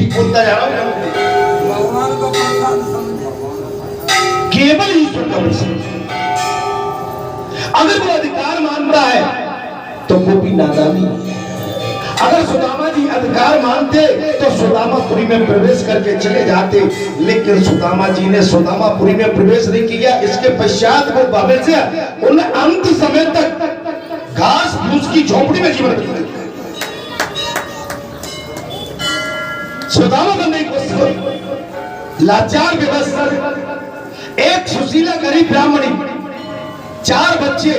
ठीक बोलता जा रहा हूं? भगवान को प्रसाद समझे, केवल ईश्वर का प्रसाद। अगर वो अधिकार मानता है तो वो भी नादानी है। अगर सुदामा जी अधिकार मानते तो सुदामापुरी में प्रवेश करके चले जाते, लेकिन सुदामा जी ने सुदामापुरी में प्रवेश नहीं किया। इसके पश्चात वो भविष्य उन्हें अंत समय तक घास फूस की झोपड़ी में जीवन व्यतीत किया। सुदामा बनने की कोशिश करी, लाचार व्यवस्था, एक सुशीला गरीब ब्राह्मणी, 4 बच्चे,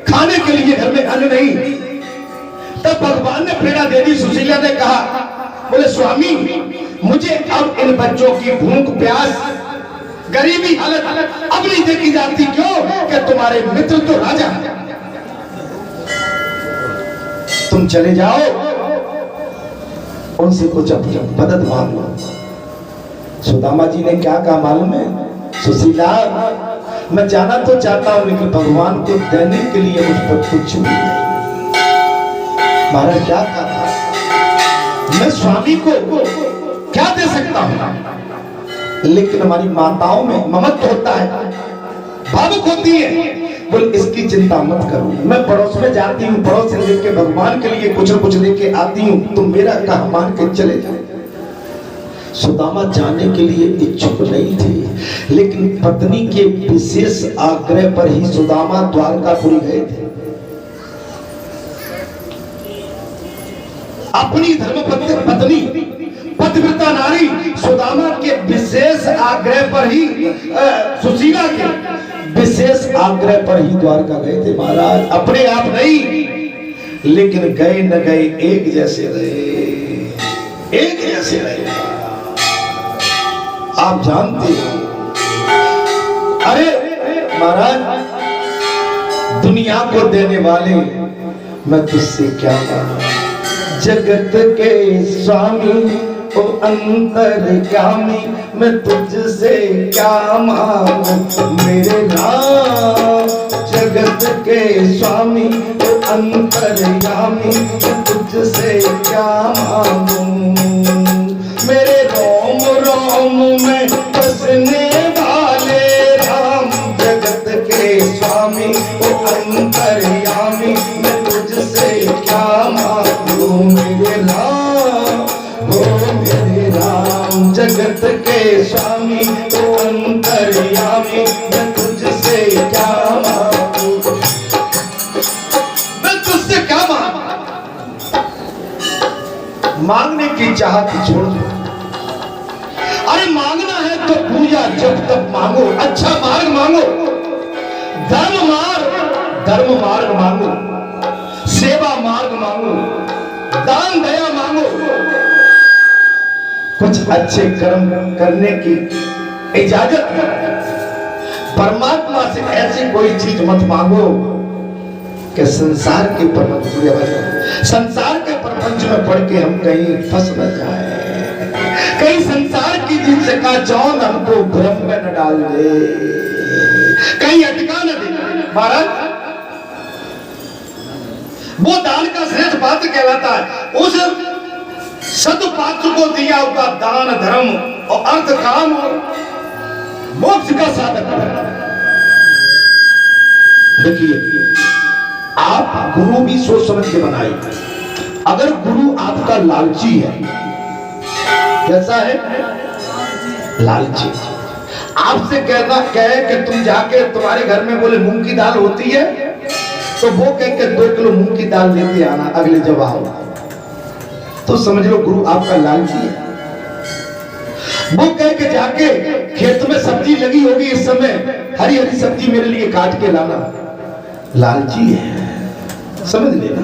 खाने के लिए घर में अन्न नहीं। तब भगवान ने प्रेरणा दे दी। सुशीला ने कहा, बोले स्वामी मुझे अब इन बच्चों की भूख प्यास गरीबी हालत अब नहीं देखी जाती। क्यों? कि तुम्हारे मित्र तो राजा हैं, तुम चले जाओ उनसे कुछ मदद मांग लो। सुदामा जी ने क्या कहा मालूम है? सुशीला मैं जाना तो चाहता हूं, लेकिन भगवान को देने के लिए मुझ पर कुछ भी नहीं। महाराज क्या कहा? मैं स्वामी को क्या दे सकता हूं, लेकिन हमारी माताओं में ममत्व होता है, भावुक होती है। बोल इसकी चिंता मत करो, मैं पड़ोस में जाती हूँ, पड़ोस से लेके भगवान के लिए कुछ न कुछ लेके आती हूँ, तुम मेरा कहा मान के चले जाओ। सुदामा जाने के लिए इच्छुक नहीं थे, लेकिन पत्नी के विशेष आग्रह पर ही सुदामा द्वारकापुरी गए थे। अपनी धर्मपत्नी पतिव्रता नारी सुदामा के विशेष आग्रह पर ही, सुशीला के विशेष आग्रह पर ही द्वारका गए थे महाराज। अपने आप नहीं, लेकिन गए न गए एक जैसे रहे, एक जैसे रहे। आप जानते हो, अरे महाराज दुनिया को देने वाले, मैं तुझसे क्या मांगू, जगत के स्वामी ओ अंतर्यामी, मैं तुझसे क्या मांगू मेरे राम। जगत के स्वामी ओ अंतर्यामी, मैं तुझसे क्या मांगू मेरे रोम रोम में बसने वाले राम। जगत के स्वामी ओ अंतर्यामी, मैं तुझसे क्या मांगू मेरे राम, ओ मेरे राम। जगत के स्वामी ओ अंतर्यामी, मैं तुझसे क्या मांगू, मैं तुझसे क्या मांगू। मांगने की चाहत छोड़ दो। अरे मांगना है तो पूजा जब तक मांगो, अच्छा मार्ग मांगो, धर्म मार्ग मांगो, सेवा मार्ग मांगो, दान दया मांगो, कुछ अच्छे कर्म करने की इजाजत। परमात्मा से ऐसी कोई चीज मत मांगो कि संसार के संसार के प्रपंच में पढ़ के हम कहीं फंस न जाए, कहीं संसार की जिनसे का जौन हमको भ्रम में न डाल दे, कहीं अटका न दे। महाराज वो दान का श्रेष्ठ पात्र कहलाता है। उस सदपात्र को दिया हुआ दान धर्म और अर्थ काम और मोक्ष का साधन। देखिए आप गुरु भी सोच समझ के बनाए। अगर गुरु आपका लालची है, कैसा है? लालची, आपसे कहना कहे कि तुम जाके तुम्हारे घर में बोले मूंग की दाल होती है, तो वो कह के 2 किलो मूंग की दाल लेते आना अगले जब आओ, तो समझ लो गुरु आपका लालची है। वो कह के जाके खेत में सब्जी लगी होगी इस समय, हरी हरी सब्जी मेरे लिए काट के लाना, लालची है। समझ लेना,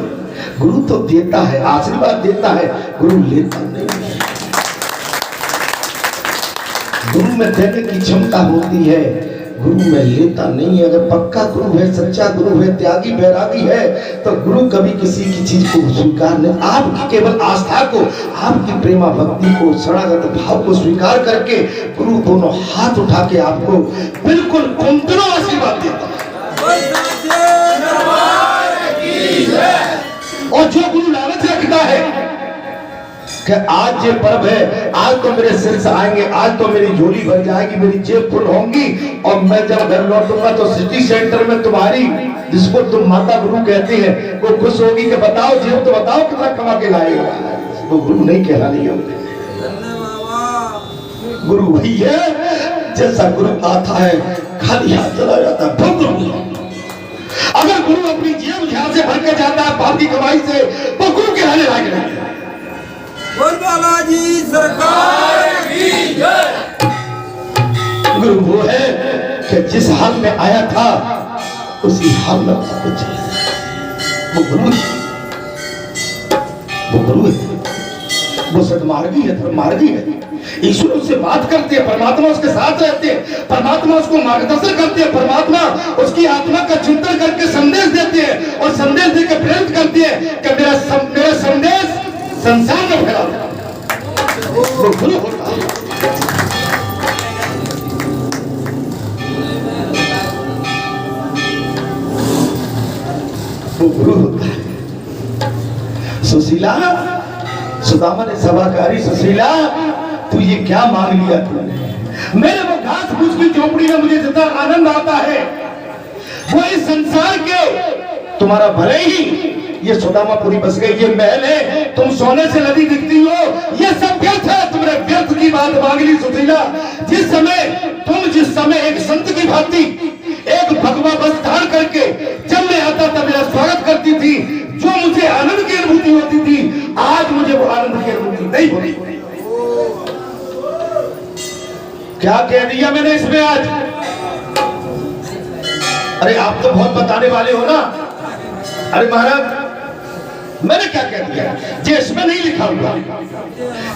गुरु तो देता है, आशीर्वाद देता है, गुरु लेता नहीं है। गुरु में देने की क्षमता होती है, गुरु में लेता नहीं है। अगर पक्का गुरु है, सच्चा गुरु है, त्यागी बैरागी है, तो गुरु कभी किसी की चीज को स्वीकार नहीं, आपकी केवल आस्था को, आपकी प्रेमा भक्ति को, शरणागत भाव को स्वीकार करके गुरु दोनों हाथ उठा के आपको बिल्कुल कुंतलों आशीर्वाद देता है। और जो गुरु लालच रखता है कि आज ये पर्व है, आज तो मेरे सिर से आएंगे, आज तो मेरी झोली भर जाएगी, मेरी जेब फुल होंगी, और मैं जब घर लौटूंगा तो सिटी सेंटर में तुम्हारी, जिसको तुम माता गुरु कहती है, वो खुश होगी कि बताओ जेब तो बताओ कितना कमा के लाएगा। वो गुरु नहीं कहलानी है, गुरु वही है जैसा गुरु आता है खाली हाथ चला जाता है, बहुत गुरु है। अगर गुरु अपनी जेब ध्यान से भर के जाता है बाप की कमाई से, तो गुरु कहलाने लायक नहीं है। बोल बालाजी सरकार की जय। गुरु वो है कि जिस हाल में आया था उसी हाल में उसको चाहिए, वो गुरु है, वो गुरु है, वो सद्मार्गी है, धर्मार्गी है। ईश्वर उससे बात करते हैं, परमात्मा उसके साथ रहते हैं, परमात्मा उसको मार्गदर्शन करते हैं, परमात्मा उसकी आत्मा का चिंतन करके संदेश देते हैं, और संदेश देकर प्रेरित करते हैं कि मेरा संदेश संसार में फैला। वो गुरु होता है। वो गुरु होता है। सुशीला, सुदामा ने सभाकारी, सुशीला तू ये क्या मांग लिया तूने? मेरे वो घास फूस की झोपड़ी में मुझे जितना आनंद आता है, वो इस संसार के तुम्हारा भले ही ये सुदामापुरी बस गई, ये महल है, तुम सोने से लदी दिखती हो, ये सब व्यर्थ है। तुमने व्यर्थ की बात मांग ली सुशीला। जिस समय एक संत की भांति, एक भगवा बस धारण करके जब मैं आता था मेरा स्वागत करती थी, जो मुझे आनंद की अनुभूति होती थी, आज मुझे वो आनंद की अनुभूति नहीं होती। क्या कह दिया मैंने इसमें आज? अरे आप तो बहुत बताने वाले हो ना। अरे महाराज मैंने क्या कह दिया? ये इसमें नहीं लिखा हुआ,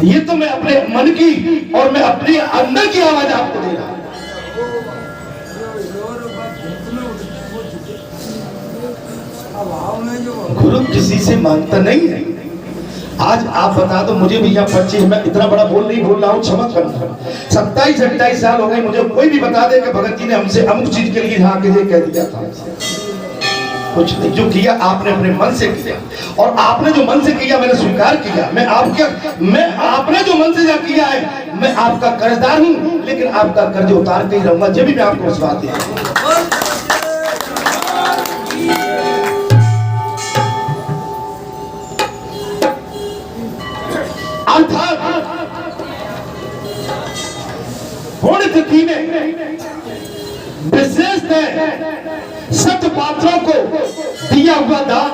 ये तो मैं अपने मन की और मैं अपने अंदर की आवाज आपको दे रहा हूं। गुरु किसी से मांगता नहीं है। आज आप बता दो मुझे भी, यहाँ 25, मैं इतना बड़ा बोल नहीं बोल रहा हूँ, क्षमा करना, 27-28 साल हो गए, मुझे कोई भी बता दे कि भगत जी ने हमसे अमुक चीज के लिए यहाँ के कह दिया था। कुछ नहीं, जो किया आपने अपने मन से किया, और आपने जो मन से किया मैंने स्वीकार किया। मैं आपने जो मन से किया है, मैं आपका कर्जदार हूँ, लेकिन आपका कर्ज उतार के ही रहूंगा जब भी मैं आपको विश्वास दिया। पुण्यतिथि में विशेष सत्पात्रों को दिया हुआ दान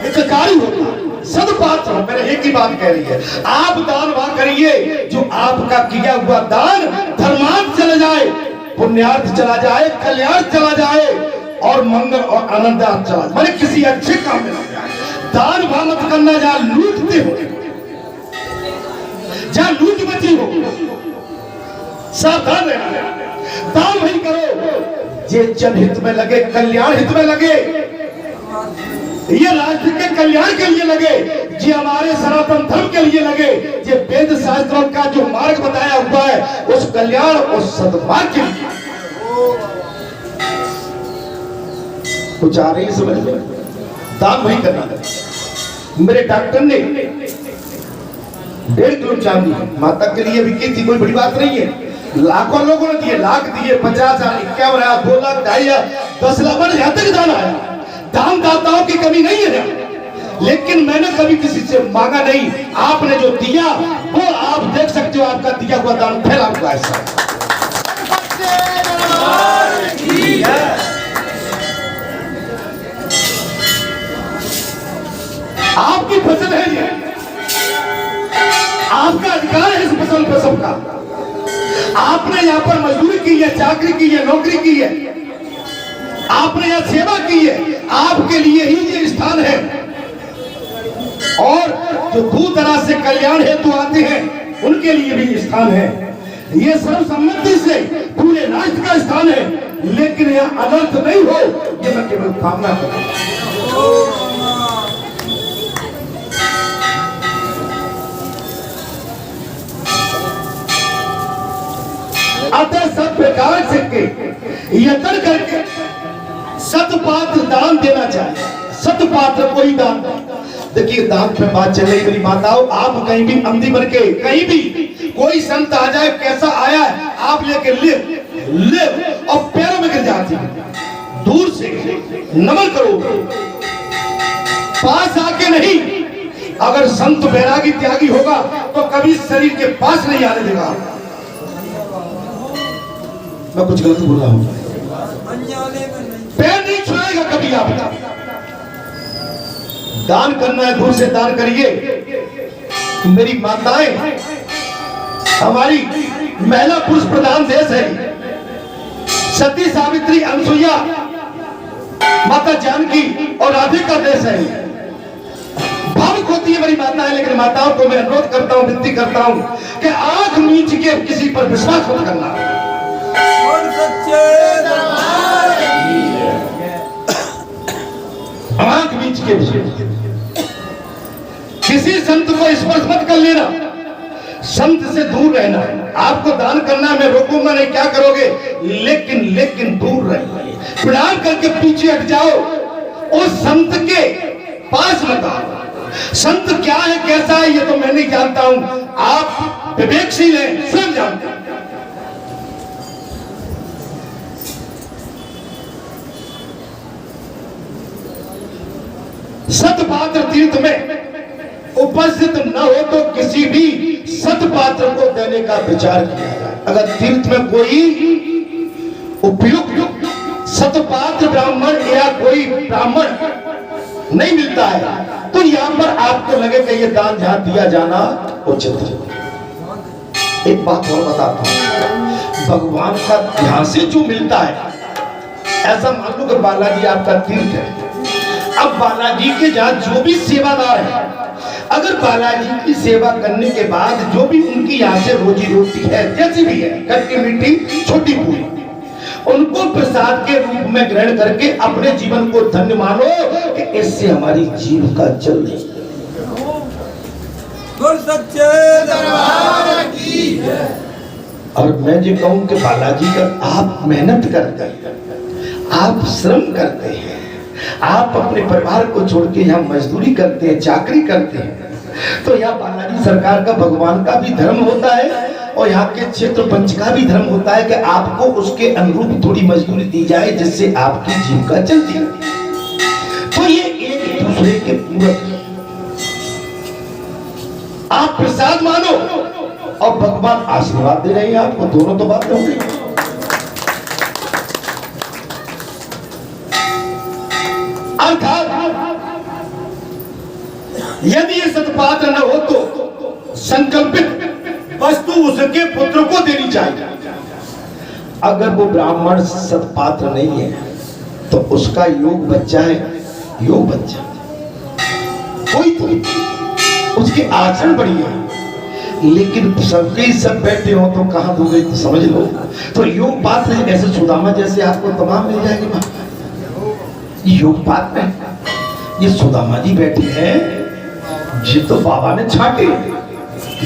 हितकारी होता है। सत्पात्र, मैंने एक ही बात कह रही है, आप दान वहां करिए जो आपका किया हुआ दान धर्मार्थ चला जाए, पुण्यार्थ चला जाए, कल्याण चला जाए, और मंगल और आनंदार्थ चला जाए, मैंने किसी अच्छे काम में लग जाए। दान वहां मत करना जहां लूटते हो, जहां लूट बची हो, सावधान रहना। दान वही करो ये जनहित में लगे, कल्याण हित में लगे, ये राष्ट्र के कल्याण के लिए लगे, ये हमारे सनातन धर्म के लिए लगे, ये वेद शास्त्रों का जो मार्ग बताया हुआ है उस कल्याण, उस सद्मार्ग के लिए। कुछ आ रही समझ में? दान वही करना। मेरे डॉक्टर ने 1.5 किलो चांदी माता के लिए भी की थी, कोई बड़ी बात नहीं है। लाखों लोगों ने दिए, लाख दिए, 50,000, 51,000, 2 लाख, 2.5, 10 लाख, मैंने यहां तक दान आया। दान दाताओं की कमी नहीं है, लेकिन मैंने कभी किसी से मांगा नहीं। आपने जो दिया वो आप देख सकते हो, आपका दिया हुआ दान फैला हुआ है। आपकी फसल है ये, आपका अधिकार है इस फसल पर सबका। आपने यहाँ पर मजदूरी की है, चाकरी की है, नौकरी की है, आपने यहाँ सेवा की है, आपके लिए ही ये स्थान है। और जो दूर दराज से कल्याण हेतु आते हैं उनके लिए भी स्थान है। ये सर्वसम्मति से पूरे राष्ट्र का स्थान है, लेकिन यह अनर्थ नहीं हो, ये मैं केवल कामना करूं। अतः सब प्रकार से यत्न करके सतपात्र दान देना चाहिए। सतपात्र को ही दान। देखिए दांत में बात चल रही मेरी माताओं, आप कहीं भी अंधी बन के कहीं भी कोई संत आ जाए, कैसा आया है आप लेके ले और पैरों में गिर जाती है, दूर से नमन करो, पास आके नहीं। अगर संत बैरागी त्यागी होगा तो कभी शरीर के पास नहीं आने देगा। मैं कुछ गलत बोल रहा हूं? पैर नहीं छुएगा कभी आपका। दान करना है, दूर से दान करिए। मेरी माताएं, हमारी महिला पुरुष प्रधान देश है, सती सावित्री अनसुईया माता जानकी और राधिका देश है। भावुक होती है मेरी माताएं, लेकिन माताओं को मैं अनुरोध करता हूं, विनती करता हूं कि आंख मीच के किसी पर विश्वास मत करना। आंख मीच के किसी संत को स्पर्श मत कर लेना, संत से दूर रहना। आपको दान करना मैं रोकूंगा नहीं, क्या करोगे, लेकिन दूर रहिए, प्रणाम करके पीछे हट जाओ, उस संत के पास मत आओ। संत क्या है कैसा है ये तो मैं नहीं जानता हूं, आप विवेकशील हैं, स्वयं जानते हैं। सतपात्र तीर्थ में उपस्थित न हो तो किसी भी सतपात्र को देने का विचार किया जाए। अगर तीर्थ में कोई उपयुक्त सतपात्र ब्राह्मण या कोई ब्राह्मण नहीं मिलता है तो यहां पर आपको लगे कि ये दान जहां दिया जाना उचित है। एक बात और बताता हूं, भगवान का ध्यान से जो मिलता है, ऐसा मान लो कि बालाजी आपका तीर्थ है। अब बालाजी के जहां जो भी सेवादार है, अगर बालाजी की सेवा करने के बाद जो भी उनकी यहाँ से रोजी रोटी है, जैसी भी है, खट्टी मीठी छोटी पूरी, उनको प्रसाद के रूप में ग्रहण करके अपने जीवन को धन्य मानो कि इससे हमारी जीविका चल रही है। और मैं जो कहूं कि बालाजी का आप मेहनत करते हैं, आप श्रम करते हैं, आप अपने परिवार को छोड़ के यहाँ मजदूरी करते हैं, चाकरी करते हैं, तो यहाँ बालाजी सरकार का, भगवान का भी धर्म होता है और यहाँ के क्षेत्र पंच का भी धर्म होता है कि आपको उसके अनुरूप थोड़ी मजदूरी दी जाए जिससे आपकी जीविका चलती रहे। तो ये एक दूसरे के पूरक है। आप प्रसाद मानो और भगवान आशीर्वाद दे रहे हैं आपको, दोनों तो बातें हो गई। यदि ये सतपात्र न हो तो संकल्पित वस्तु उसके पुत्र को देनी चाहिए। अगर वो ब्राह्मण सतपात्र नहीं है तो उसका योग बच्चा है, योग बच्चा कोई तो उसके आचरण बढ़िया है, लेकिन सबके सब बैठे हो तो कहां दोगे, तो समझ लो। तो योग पात्र ऐसे सुदामा जैसे आपको तमाम मिल जाएगी। योग पात्र में ये सुदामा जी बैठे हैं, जी तो बाबा ने छाटे,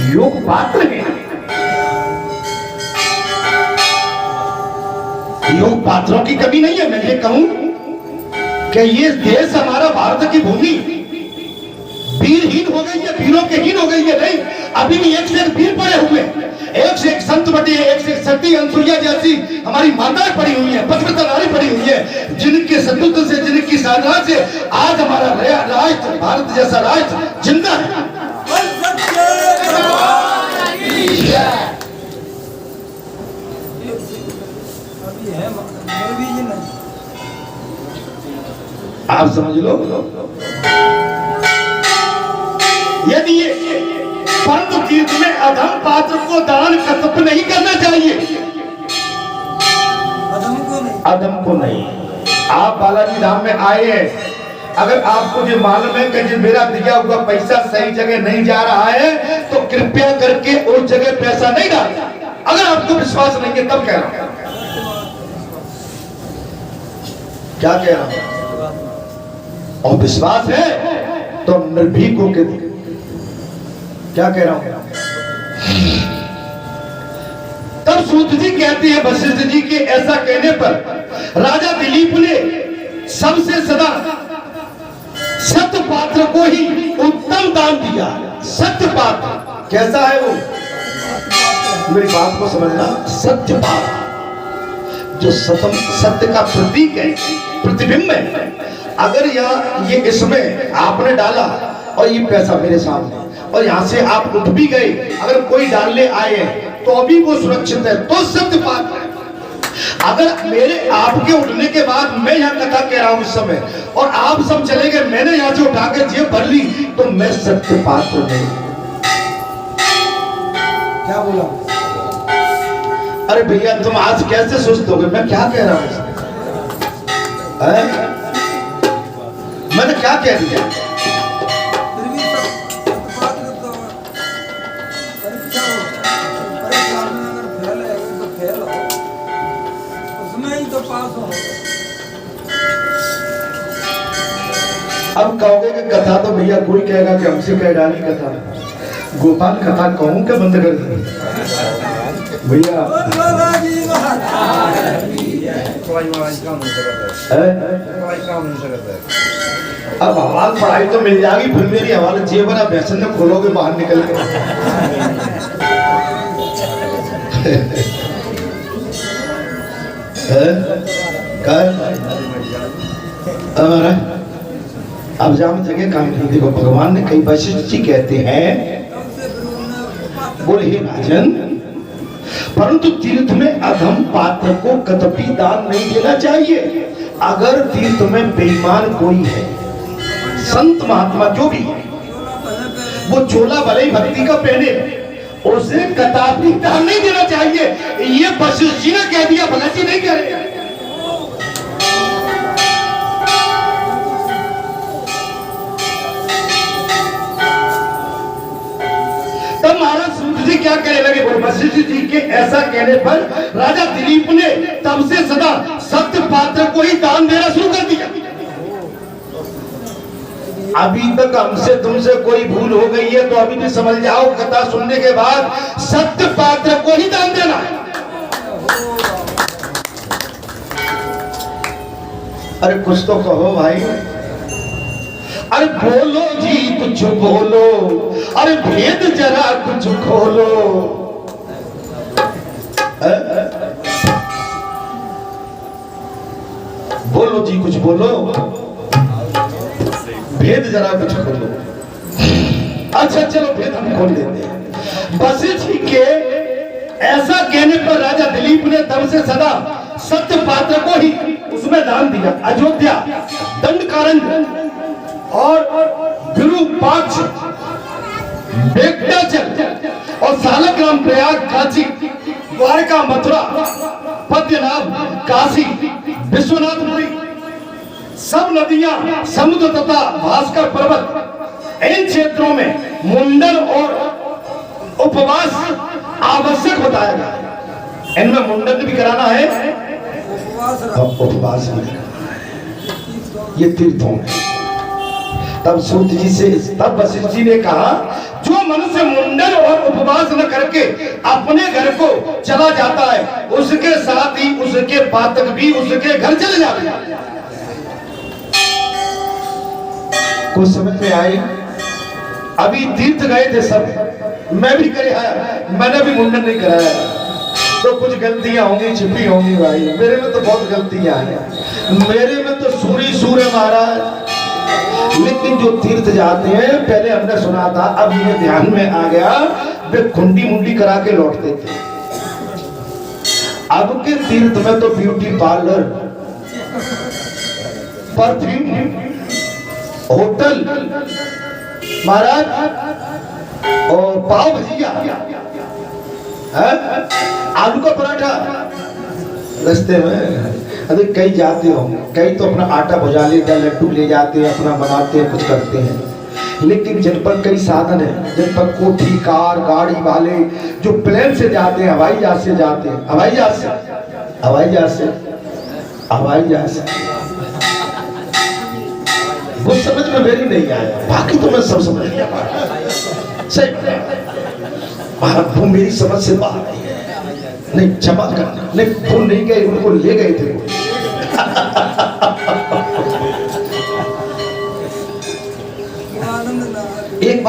योग पात्र है। योग पात्रों की कमी नहीं है। मैं ये कहूं कि ये देश हमारा भारत की भूमि वीरहीन हो गई है, वीरों के हीन हो गई है। नहीं, अभी भी एक से एक वीर पड़े हुए, एक से एक संत बटे हैं, एक से एक सती अनसुईया जैसी हमारी माताएं पड़ी हुई है, पतिव्रता नारी पड़ी हुई है, जिनके सतुत्व से, जिनकी साधना से आज हमारा राष्ट्र, भारत जैसा राष्ट्र जिंदा है। आप समझ लो। यदि ये परम तीर्थ में अधम पात्र को दान कतप नहीं करना चाहिए, अधम को नहीं। आप बालाजी धाम में आए हैं, अगर आपको जो मालूम है कि मेरा दिया हुआ पैसा सही जगह नहीं जा रहा है तो कृपया करके उस जगह पैसा नहीं डालना। अगर आपको विश्वास नहीं है तब कह रहा हूं, क्या कह रहा हूं, और विश्वास है तो निर्भीक होकर, क्या कह रहा हूं। तब सूत जी कहते हैं वशिष्ठ जी के ऐसा कहने पर राजा दिलीप ने सबसे सदा सत्य पात्र को ही उत्तम दान दिया। सत्य पात्र कैसा है वो, मेरी बात को समझना। सत्य पात्र जो सत्य का प्रतीक है, प्रतिबिंब है। अगर ये इसमें आपने डाला और ये पैसा मेरे सामने, और यहाँ से आप उठ भी गए, अगर कोई डालने आए तो अभी वो सुरक्षित है, तो सत्य पात्र है। अगर मेरे आपके उठने के बाद मैं यहाँ कथा कह रहा हूँ इस समय, और आप सब चले गए, मैंने यहाँ से उठा के जेब भर ली, तो मैं सत्य पात्र नहीं। क्या बोला? अरे भैया तुम आज कैसे सुस्त हो गए? मैं क्या कह रहा हूँ? मैंने क्या कह दिया? फिर भी सत्पात्र तो परीक्षा हो, परीक्षा में अगर फेल है तो फेल हो, उसमें ही तो पास हो। अब कहोगे कि कथा तो भैया कोई कहेगा कि हमसे कह डाली कथा, गोपाल कथा कहूं क्या बंद कर दी भैया? अब हवाल पढ़ाई तो मिल जाएगी, फिर मेरी हवाल जेब ना बेसन में खोलोगे बाहर निकल के। अब जाम जगह काम नहीं। देखो भगवान ने कई वशिष्ठ जी कहते हैं, बोले हे राजन, परंतु तीर्थ में अधम पात्र को कतपि दान नहीं देना चाहिए। अगर तीर्थ में बेईमान कोई है, संत महात्मा जो भी है, वो चोला भले ही भक्ति का पहने, उसे कदापि दान नहीं देना चाहिए। ये वशिष्ठ जी ने कह दिया, भला जी नहीं कह रहे। तब महाराज सूत जी क्या कहने लगे? वशिष्ठ जी के ऐसा कहने पर राजा दिलीप ने तब से सदा सत्य पात्र को ही दान देना शुरू कर दिया। अभी तक हमसे तुमसे कोई भूल हो गई है तो अभी भी समझ जाओ, कथा सुनने के बाद सत्य पात्र को ही दान देना है। अरे कुछ तो कहो भाई। अरे बोलो जी कुछ बोलो, अरे भेद जरा कुछ खोलो। बोलो जी कुछ बोलो, भेद जरा कुछ खोलो। अच्छा चलो भेद हम खोल देते हैं। वशिष्ठ जी के ऐसा कहने पर राजा दिलीप ने तब से सदा सत्य पात्र को ही उसमें दान दिया। अयोध्या, दंडकारण्य और विरूपाक्ष, बेगटाचल और सालग्राम, प्रयाग, काशी, द्वारका, मथुरा, पद्मनाभ, काशी, विश्वनाथपुरी, सब नदियां, समुद्र तथा भास्कर पर्वत, इन क्षेत्रों में मुंडन और उपवास आवश्यक बताया गया। इनमें मुंडन भी कराना है और उपवास भी कराना है। ये तीर्थों में। तब सूत जी से, तब वशिष्ठ जी ने कहा, जो मनुष्य मुंडन और उपवास न करके अपने घर को चला जाता है, उसके साथ ही उसके पातक भी उसके घर चले जाते हैं। कुछ समझ में आई? अभी तीर्थ गए थे सब, मैं भी करे आया, मैंने भी मुंडन नहीं कराया, तो कुछ गलतियां होंगी, छिपी होंगी भाई। मेरे में तो बहुत गलतियां हैं, मेरे में तो सूर्य महाराज। लेकिन जो तीर्थ जाते हैं, पहले हमने सुना था, अब ये ध्यान में आ गया, वे खुंडी मुंडी करा के लौटते थे। अब के तीर्थ में तो ब्यूटी पार्लर, परफ्यूम, होटल महाराज, और पाव भजिया, आलू का पराठा रास्ते में। अरे कई जाते हो, कई तो अपना आटा भुजा लेते हैं, लड्डू ले जाते हैं, अपना बनाते हैं, कुछ करते हैं। लेकिन जिन पर कई साधन है, जिन पर कोठी, कार, गाड़ी वाले जो प्लेन से जाते हैं, हवाई जहाज से जाते हैं, हवाई जहाज से, वो समझ में मेरी नहीं आया, बाकी तो मैं सब समझ लिया। सही, वो मेरी समझ से बाहर नहीं है। नहीं क्षमा करना, नहीं वो नहीं गए, उनको ले गए थे।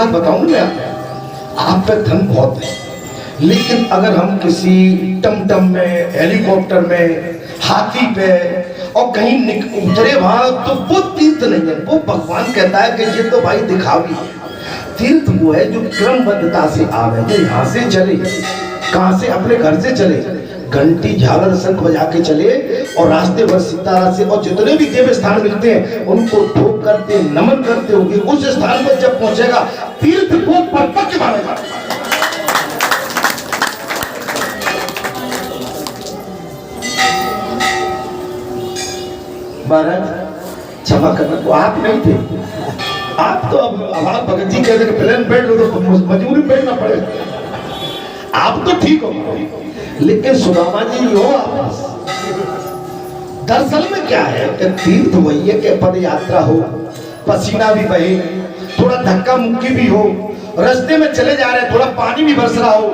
बात बताऊं ना मैं, आप पे धन बहुत है, लेकिन अगर हम किसी टमटम में, हेलीकॉप्टर में, हाथी पे और कहीं उतरे वहां, तो वो तीर्थ नहीं है। वो भगवान कहता है कि ये तो भाई दिखावी है। तीर्थ वो है जो क्रमबद्धता से आवे, जो यहाँ से चले, कहाँ से, अपने घर से चले, घंटी झालर शंख बजा के चले और रास्ते भर सितारा से, और जितने भी देव स्थान मिलते हैं उनको ठोक करते, नमन करते होंगे, उस स्थान पर जब पहुंचेगा तीर्थ को परपक्ष मानेगा। महाराज क्षमा करना, वो आप नहीं थे, आप तो अब आप भगत जी कहते कि प्लेन बैठ लो तो मजबूरी बैठना पड़ेगा। आप तो ठीक हो, लेकिन सुदामा जी हो आप। दरअसल में क्या है कि तीर्थ वही है कि पद यात्रा हो, पसीना भी बहे, थोड़ा धक्का मुक्की भी हो, रास्ते में चले जा रहे थोड़ा पानी भी बरस रहा हो,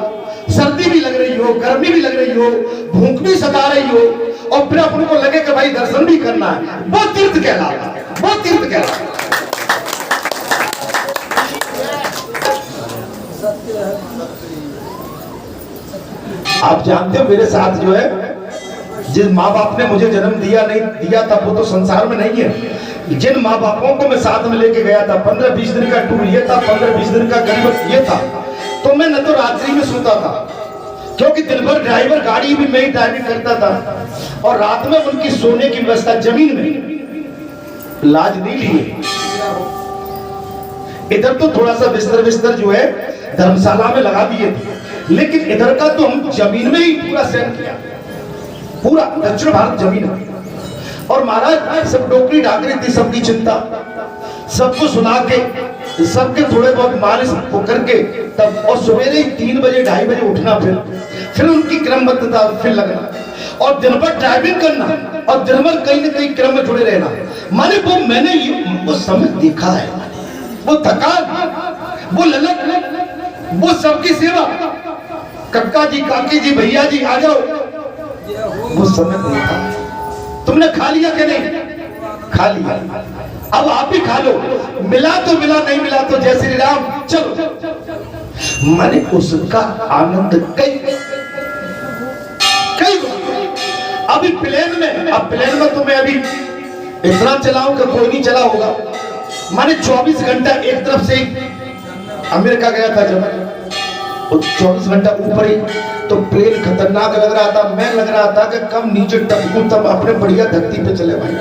सर्दी भी लग रही हो, गर्मी भी लग रही हो, भूख भी सता रही हो, और फिर अपने को लगे कि भाई दर्शन भी करना है, वो तीर्थ कहलाता है, वो तीर्थ कहलाता है। आप जानते हो मेरे साथ जो है, जिस माँ बाप ने मुझे जन्म दिया नहीं दिया था वो तो संसार में नहीं है। जिन माँ बापों को मैं साथ में लेके गया था, 15-20 दिन का टूर ये था, 15-20 दिन का करीब ये था, तो मैं न तो रात्रि में सोता था, क्योंकि दिन भर ड्राइवर गाड़ी भी मैं ही ड्राइविंग करता था, और रात में उनकी सोने की व्यवस्था जमीन में, लाज नहीं लिए। इधर तो थोड़ा सा बिस्तर जो है धर्मशाला में लगा दिए थे, लेकिन इधर का तो हम जमीन में ही पूरा सहन किया, पूरा दक्षिण भारत जमीन में। और महाराज सब डोकरी ढाक रही थी, सबकी चिंता, सबको सुना के, सबके थोड़े बहुत मालिश करके तब, और सवेरे 3 बजे 2:30 बजे उठना, फिर उनकी क्रमबद्धता फिर लगना, और दिन भर ड्राइविंग करना, और दिन भर कहीं न कहीं क्रम में जुड़े रहना। माने वो मैंने वो समय देखा है, वो थकान, वो ललक, वो सबकी सेवा, कक्का जी, काकी जी, भैया जी आ जाओ, वो समय देखा। तुमने खा लिया कि नहीं? खा लिया, अब आप भी खा लो, मिला तो मिला, नहीं मिला तो जय श्री राम, चलो। माने उसका आनंद कई अभी प्लेन में, अब प्लेन में तो मैं अभी इतना चलाऊं कि कोई नहीं चला होगा। माने 24 घंटा एक तरफ से अमेरिका गया था जब, 24 घंटा ऊपर ही, तो प्लेन खतरनाक लग रहा था। मैं लग रहा था कि कब नीचे टपकूं तब अपने बढ़िया धरती पे चले भाई,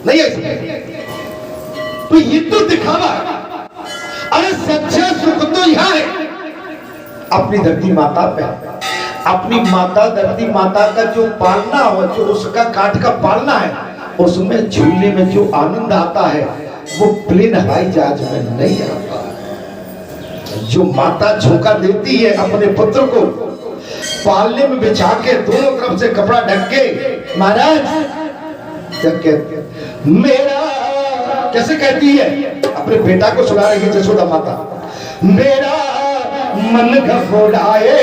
नहीं ऐसे। तो ये तो दिखावा, अरे सच्चा सुख तो यहां है अपनी धरती माता पे। अपनी माता, धरती माता का जो पालना हो, जो उसका काट का पालना है, उसमें झूलने में जो आनंद आता है वो प्लेन हवाई जहाज में नहीं आता। जो माता झोंका देती है अपने पुत्र को, पालने में बिछा के दोनों तरफ से कपड़ा ढक के, महाराज क्या कहते, मेरा कैसे कहती है, अपने बेटा को सुना रही है जसोदा माता, मेरा मन घबराए,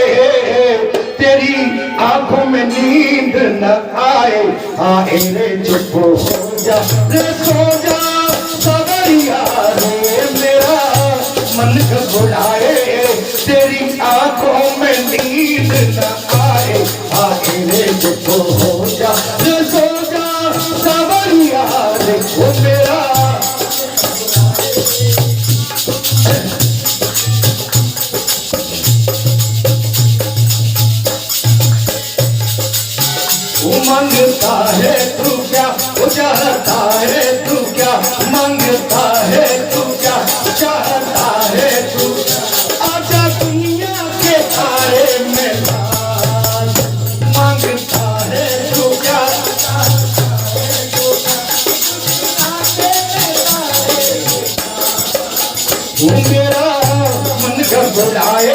तेरी आंखों में नींद न आए, आए रे चुप हो जा, रे सो जा सवरिया रे, मेरा मन घबराए, तेरी आंखों में नींद न आए, आए रे चुप हो जा, रे सो जा सवरिया रे, वो मेरा मांगता है तू क्या, वो चाहता है तू क्या, मांगता है तू क्या, चाहता है तू, आजा दुनिया के तारे में लाल, मांगता है तू क्या, मेरा मन घबराए,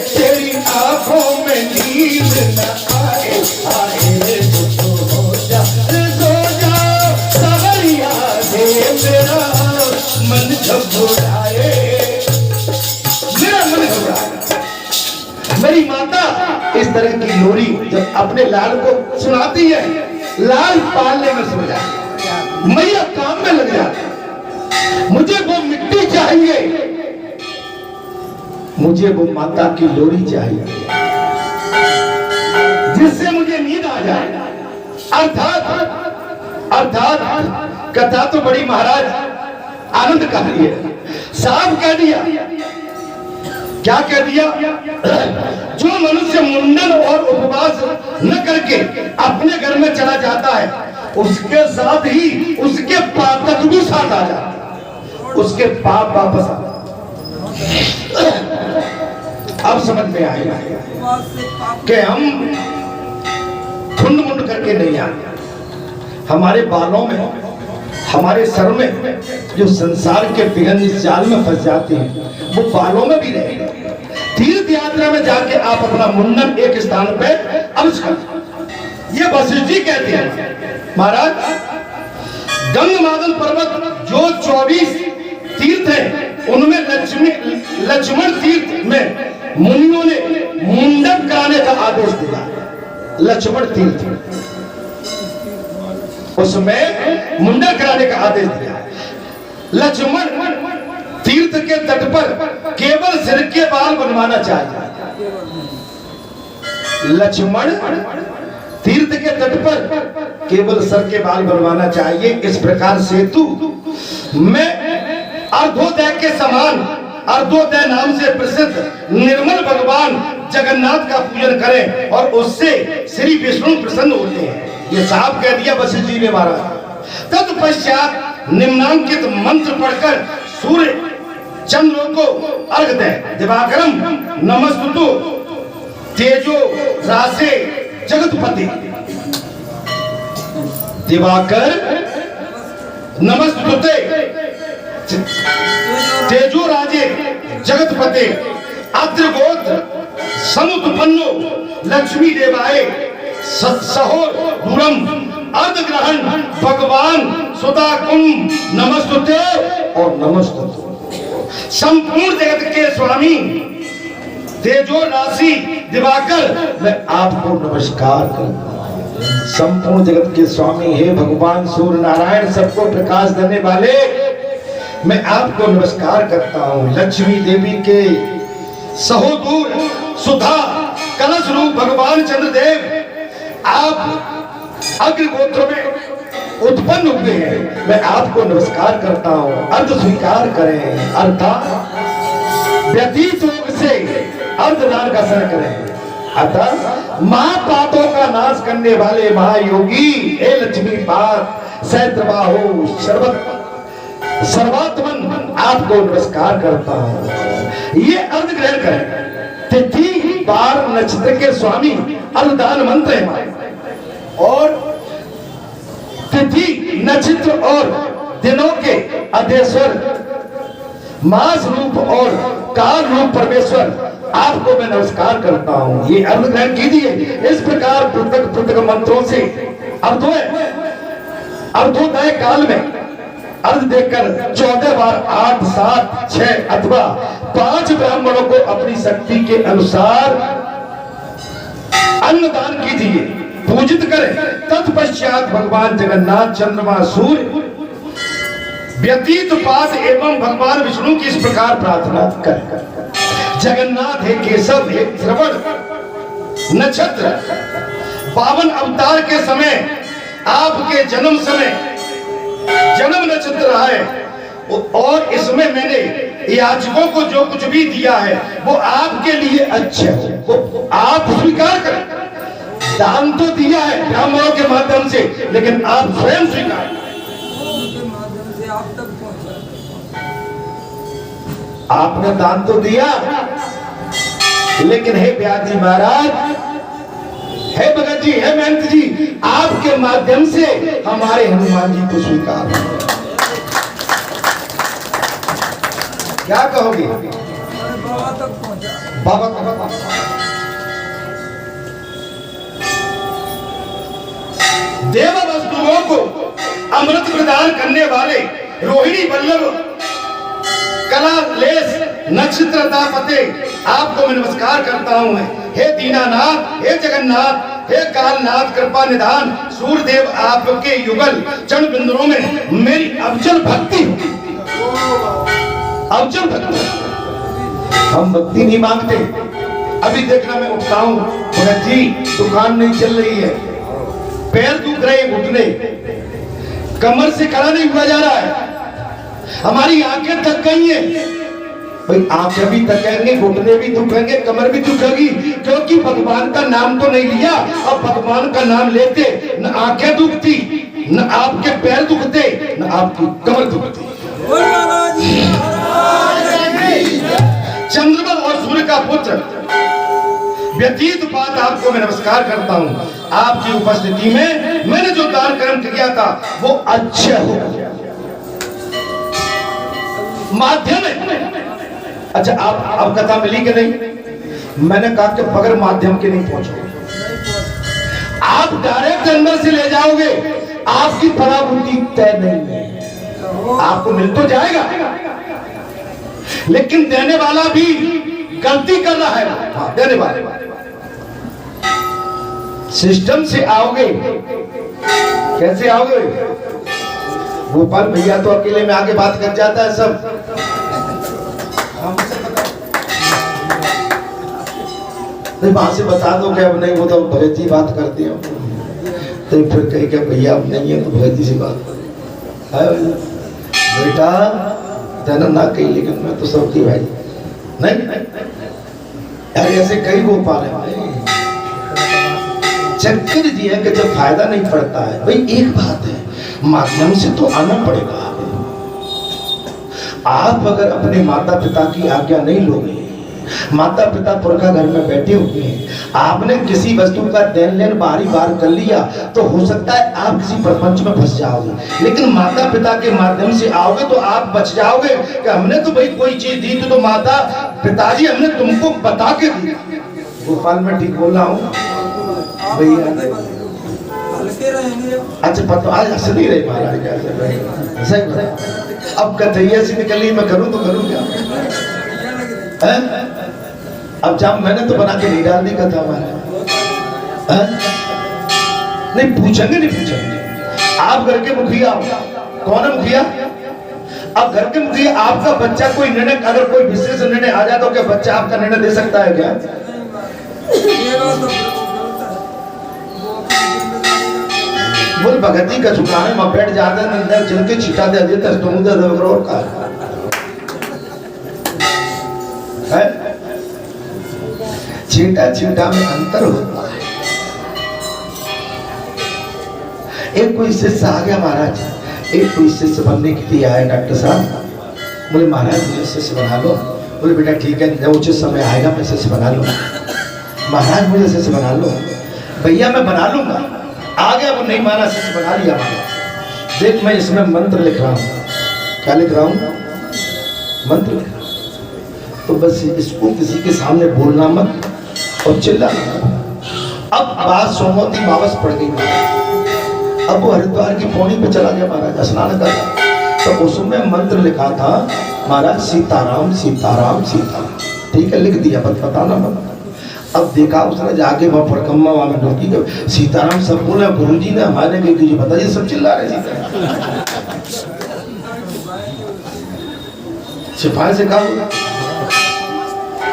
तेरी आंखों में नींद न आए, आए मन घबराए, मेरा मन घबराए। मेरी माता इस तरह की लोरी जब अपने लाल को सुनाती है, लाल पालने में सो जाए, मैया काम में लग जाती, मुझे वो मिट्टी चाहिए, मुझे वो माता की लोरी चाहिए जिससे मुझे नींद आ जाए। अर्थात कथा तो बड़ी महाराज आनंद का है, साफ कह दिया। क्या कह दिया? जो मनुष्य मुंडन और उपवास न करके अपने घर में चला जाता है, उसके साथ ही उसके पातक भी साथ आ जाते हैं, उसके पाप वापस आ जाते। अब समझ में आएगा कि हम ठुंड मुंड करके नहीं आते। हमारे बालों में, हमारे सर में जो संसार के विघ्न इस जाल में फंस जाते हैं, वो बालों में भी रहे। तीर्थ यात्रा में जाके आप अपना मुंडन एक स्थान पे अवश्य कर। ये वशिष्ठ जी कहते हैं महाराज, गंगमादन पर्वत जो 24 तीर्थ हैं, उनमें लक्ष्मण तीर्थ में मुनियों ने मुंडन कराने का आदेश दिया। लक्ष्मण तीर्थ उसमें मुंडन कराने का आदेश दिया। लक्ष्मण तीर्थ के तट पर केवल सिर के बाल बनवाना चाहिए। लक्ष्मण तीर्थ के तट पर केवल सर के बाल बनवाना चाहिए। इस प्रकार सेतु में अर्धोदय के समान, अर्धोदय नाम से प्रसिद्ध निर्मल भगवान जगन्नाथ का पूजन करें और उससे श्री विष्णु प्रसन्न होते हैं। ये साफ कह दिया वशिष्ठ जी ने महाराज। तत्पश्चात निम्नांकित मंत्र पढ़कर सूर्य चंद्र को अर्घ दें। दिवाकरम नमस्तुतो तेजो रासे जगतपति। दिवाकर नमस्तुते तेजो राजे जगतपते। अद्रगोत्र समुत्पन्नो लक्ष्मी देवाय सहो दूरम अर्धग्रहण भगवान सुता कुम नमस्तुते और नमस्तुते। संपूर्ण जगत के स्वामी तेजो राशि दिवाकर, मैं आपको नमस्कार करता हूं। संपूर्ण जगत के स्वामी हे भगवान सूर्य नारायण, सबको प्रकाश देने वाले, मैं आपको नमस्कार करता हूं। लक्ष्मी देवी के सहोदूर सुधा कलश रूप भगवान चंद्रदेव, आप अग्रगोत्र में उत्पन्न हुए हैं, मैं आपको नमस्कार करता हूं। अर्ध स्वीकार करें, अर्थात व्यतीत योग से अर्धदान का शरण करें। अतः महापापों का नाश करने वाले महायोगी हे लक्ष्मी पाद सहस्त्रबाहु सर्वात्मन, आपको नमस्कार करता हूं। ये अर्ध ग्रहण करें। तिथि बार नक्षत्र के स्वामी अर्धदान मंत्र है और तिथि नक्षत्र और दिनों के अधेश्वर मास रूप और काल रूप परमेश्वर, आपको मैं नमस्कार करता हूं। ये अर्ध ग्रहण कीजिए। इस प्रकार पृथक पृथक मंत्रों से अर्धोदय काल में अर्ध देकर 14 बार 8, 7, 6 अथवा 5 ब्राह्मणों को अपनी शक्ति के अनुसार अन्नदान कीजिए, पूजित करें। तत्पश्चात भगवान जगन्नाथ, चंद्रमा, सूर्य, व्यतीत पाद एवं भगवान विष्णु की इस प्रकार प्रार्थना करें। जगन्नाथ हे केशव, हे श्रवण नक्षत्र, पावन अवतार के समय आपके जन्म समय जन्म नक्षत्र रहा है और इसमें मैंने याचकों को जो कुछ भी दिया है वो आपके लिए अच्छा हो, वो आप स्वीकार करें। दान तो दिया है ब्राह्मणों के माध्यम से, लेकिन आप स्वयं स्वीकार के माध्यम से आप तक पहुंचा। आपने दान तो दिया, लेकिन हे व्यास जी महाराज, हे भगत जी, हे महंत जी, आपके माध्यम से हमारे हनुमान जी को स्वीकार हो। क्या कहोगे? बाबा तक पहुंचा। बाबा देव वस्तुओं को अमृत प्रदान करने वाले रोहिणी वल्लभ कला लेस नक्षत्रता पते, आपको मैं नमस्कार करता हूं। हे दीनानाथ, हे जगन्नाथ, हे कालनाथ, कृपा निधान सूर्यदेव, आपके युगल चरण बिंदुओं में मेरी अविचल भक्ति हो। अब चल भक्त, हम भक्ति नहीं मांगते। अभी देखना मैं उठता हूं, भगत जी दुकान नहीं चल रही है, पैर दुख रहे हैं, घुटने, कमर से खड़ा नहीं हुआ जा रहा है, हमारी आंखें थक गई हैं। भाई आंखें भी थकेंगे, घुटने भी दुखेंगे, कमर भी दुखेगी, क्योंकि भगवान का नाम तो नहीं लिया। अब भगवान का नाम लेते न आंखें दुखती, न आपके पैर दुखते, न आपकी कमर दुखती। चंद्रमा और सूर्य का पुत्र व्यतीत बात आपको मैं नमस्कार करता हूं। आपकी उपस्थिति में मैंने जो दान कर्म किया था वो अच्छा हो गया। माध्यम है। अच्छा आप कथा मिली कि नहीं? मैंने कहा कि बगैर माध्यम के नहीं पहुंचोगे, आप डायरेक्ट अंदर से ले जाओगे, आपकी पराबुद्धि तय नहीं है। आपको मिल तो जाएगा, लेकिन देने वाला भी गलती कर रहा है। हाँ, देने वाले सिस्टम से आओगे। कैसे आओगे? गोपाल भैया तो अकेले में आके बात कर जाता है सब। नहीं वहां से बता दो कि अब नहीं, वो तो भगत जी बात करते हो, तो फिर कहीं क्या भैया अब नहीं है तो भगत जी से बात करो। बेटा देना ना कही, लेकिन मैं तो सबकी भाई नहीं यार, ऐसे कई गोपाल है भाई। चक्कर जी है कि जब फायदा नहीं पड़ता है, भाई एक बात है, माध्यम से तो आना पड़ेगा। आप अगर अपने माता पिता की आज्ञा नहीं लोगे, माता पिता पुरखा घर में बैठे हुए हैं, आपने किसी वस्तु का देन लेन बारी बार कर लिया तो हो सकता है आप किसी प्रपंच में फंस जाओगे। लेकिन माता पिता के माध्यम से आओगे तो आप बच जाओगे कि हमने तो भाई कोई चीज दी तो माता पिताजी हमने तुमको बता के दी। गोपाल मैं ठीक बोल रहा हूँ भैया? अच्छा पता आज हंस नहीं रहे महाराज, सही। अब कथैया से निकली, मैं करूँ तो करूँ क्या? अब जब मैंने तो बना के नहीं डाल दी कथा हमारा। नहीं पूछेंगे, नहीं पूछेंगे। आप घर के मुखिया हो, कौन है मुखिया? अब घर के मुखिया आपका बच्चा कोई निर्णय, अगर कोई विशेष निर्णय आ जाए तो क्या बच्चा आपका निर्णय दे सकता है क्या? बोल भगती का झुकाने में बैठ जाते हैं, चल के छिटा दे देते तुम और का है। छींटा छींटा में अंतर होता है। एक कोई शिष्य आ गया महाराज, एक कोई शिष्य बनने के लिए आया डॉक्टर साहब। बोले महाराज मुझे शिष्य बना लो। बोले बेटा ठीक है, जब उचित समय आएगा मैं शिष्य बना लूंगा। महाराज मुझे शिष्य बना लो। भैया मैं बना लूंगा। आ गया, वो नहीं माना, शिष्य बना लिया। देख मैं इसमें मंत्र लिख रहा हूँ। क्या लिख रहा हूँ? मंत्र लिख रहा हूँ। तो बस इसको किसी के सामने बोलना मत और चिल्लाना। अब बात सोमवती वापस पड़ गई। अब वो हरिद्वार की पौड़ी पे चला गया महाराज स्नान कर। तो उसमें मंत्र लिखा था महाराज सीताराम सीताराम सीताराम। ठीक है, लिख दिया, बस बताना मत। अब देखा उसने जाके वहाँ फड़कम्मा वहाँ में डोकी सीताराम सब बोले। गुरुजी ने हमारे भी बताइए, सब चिल्ला रहे सीताराम। सिपाही से कहा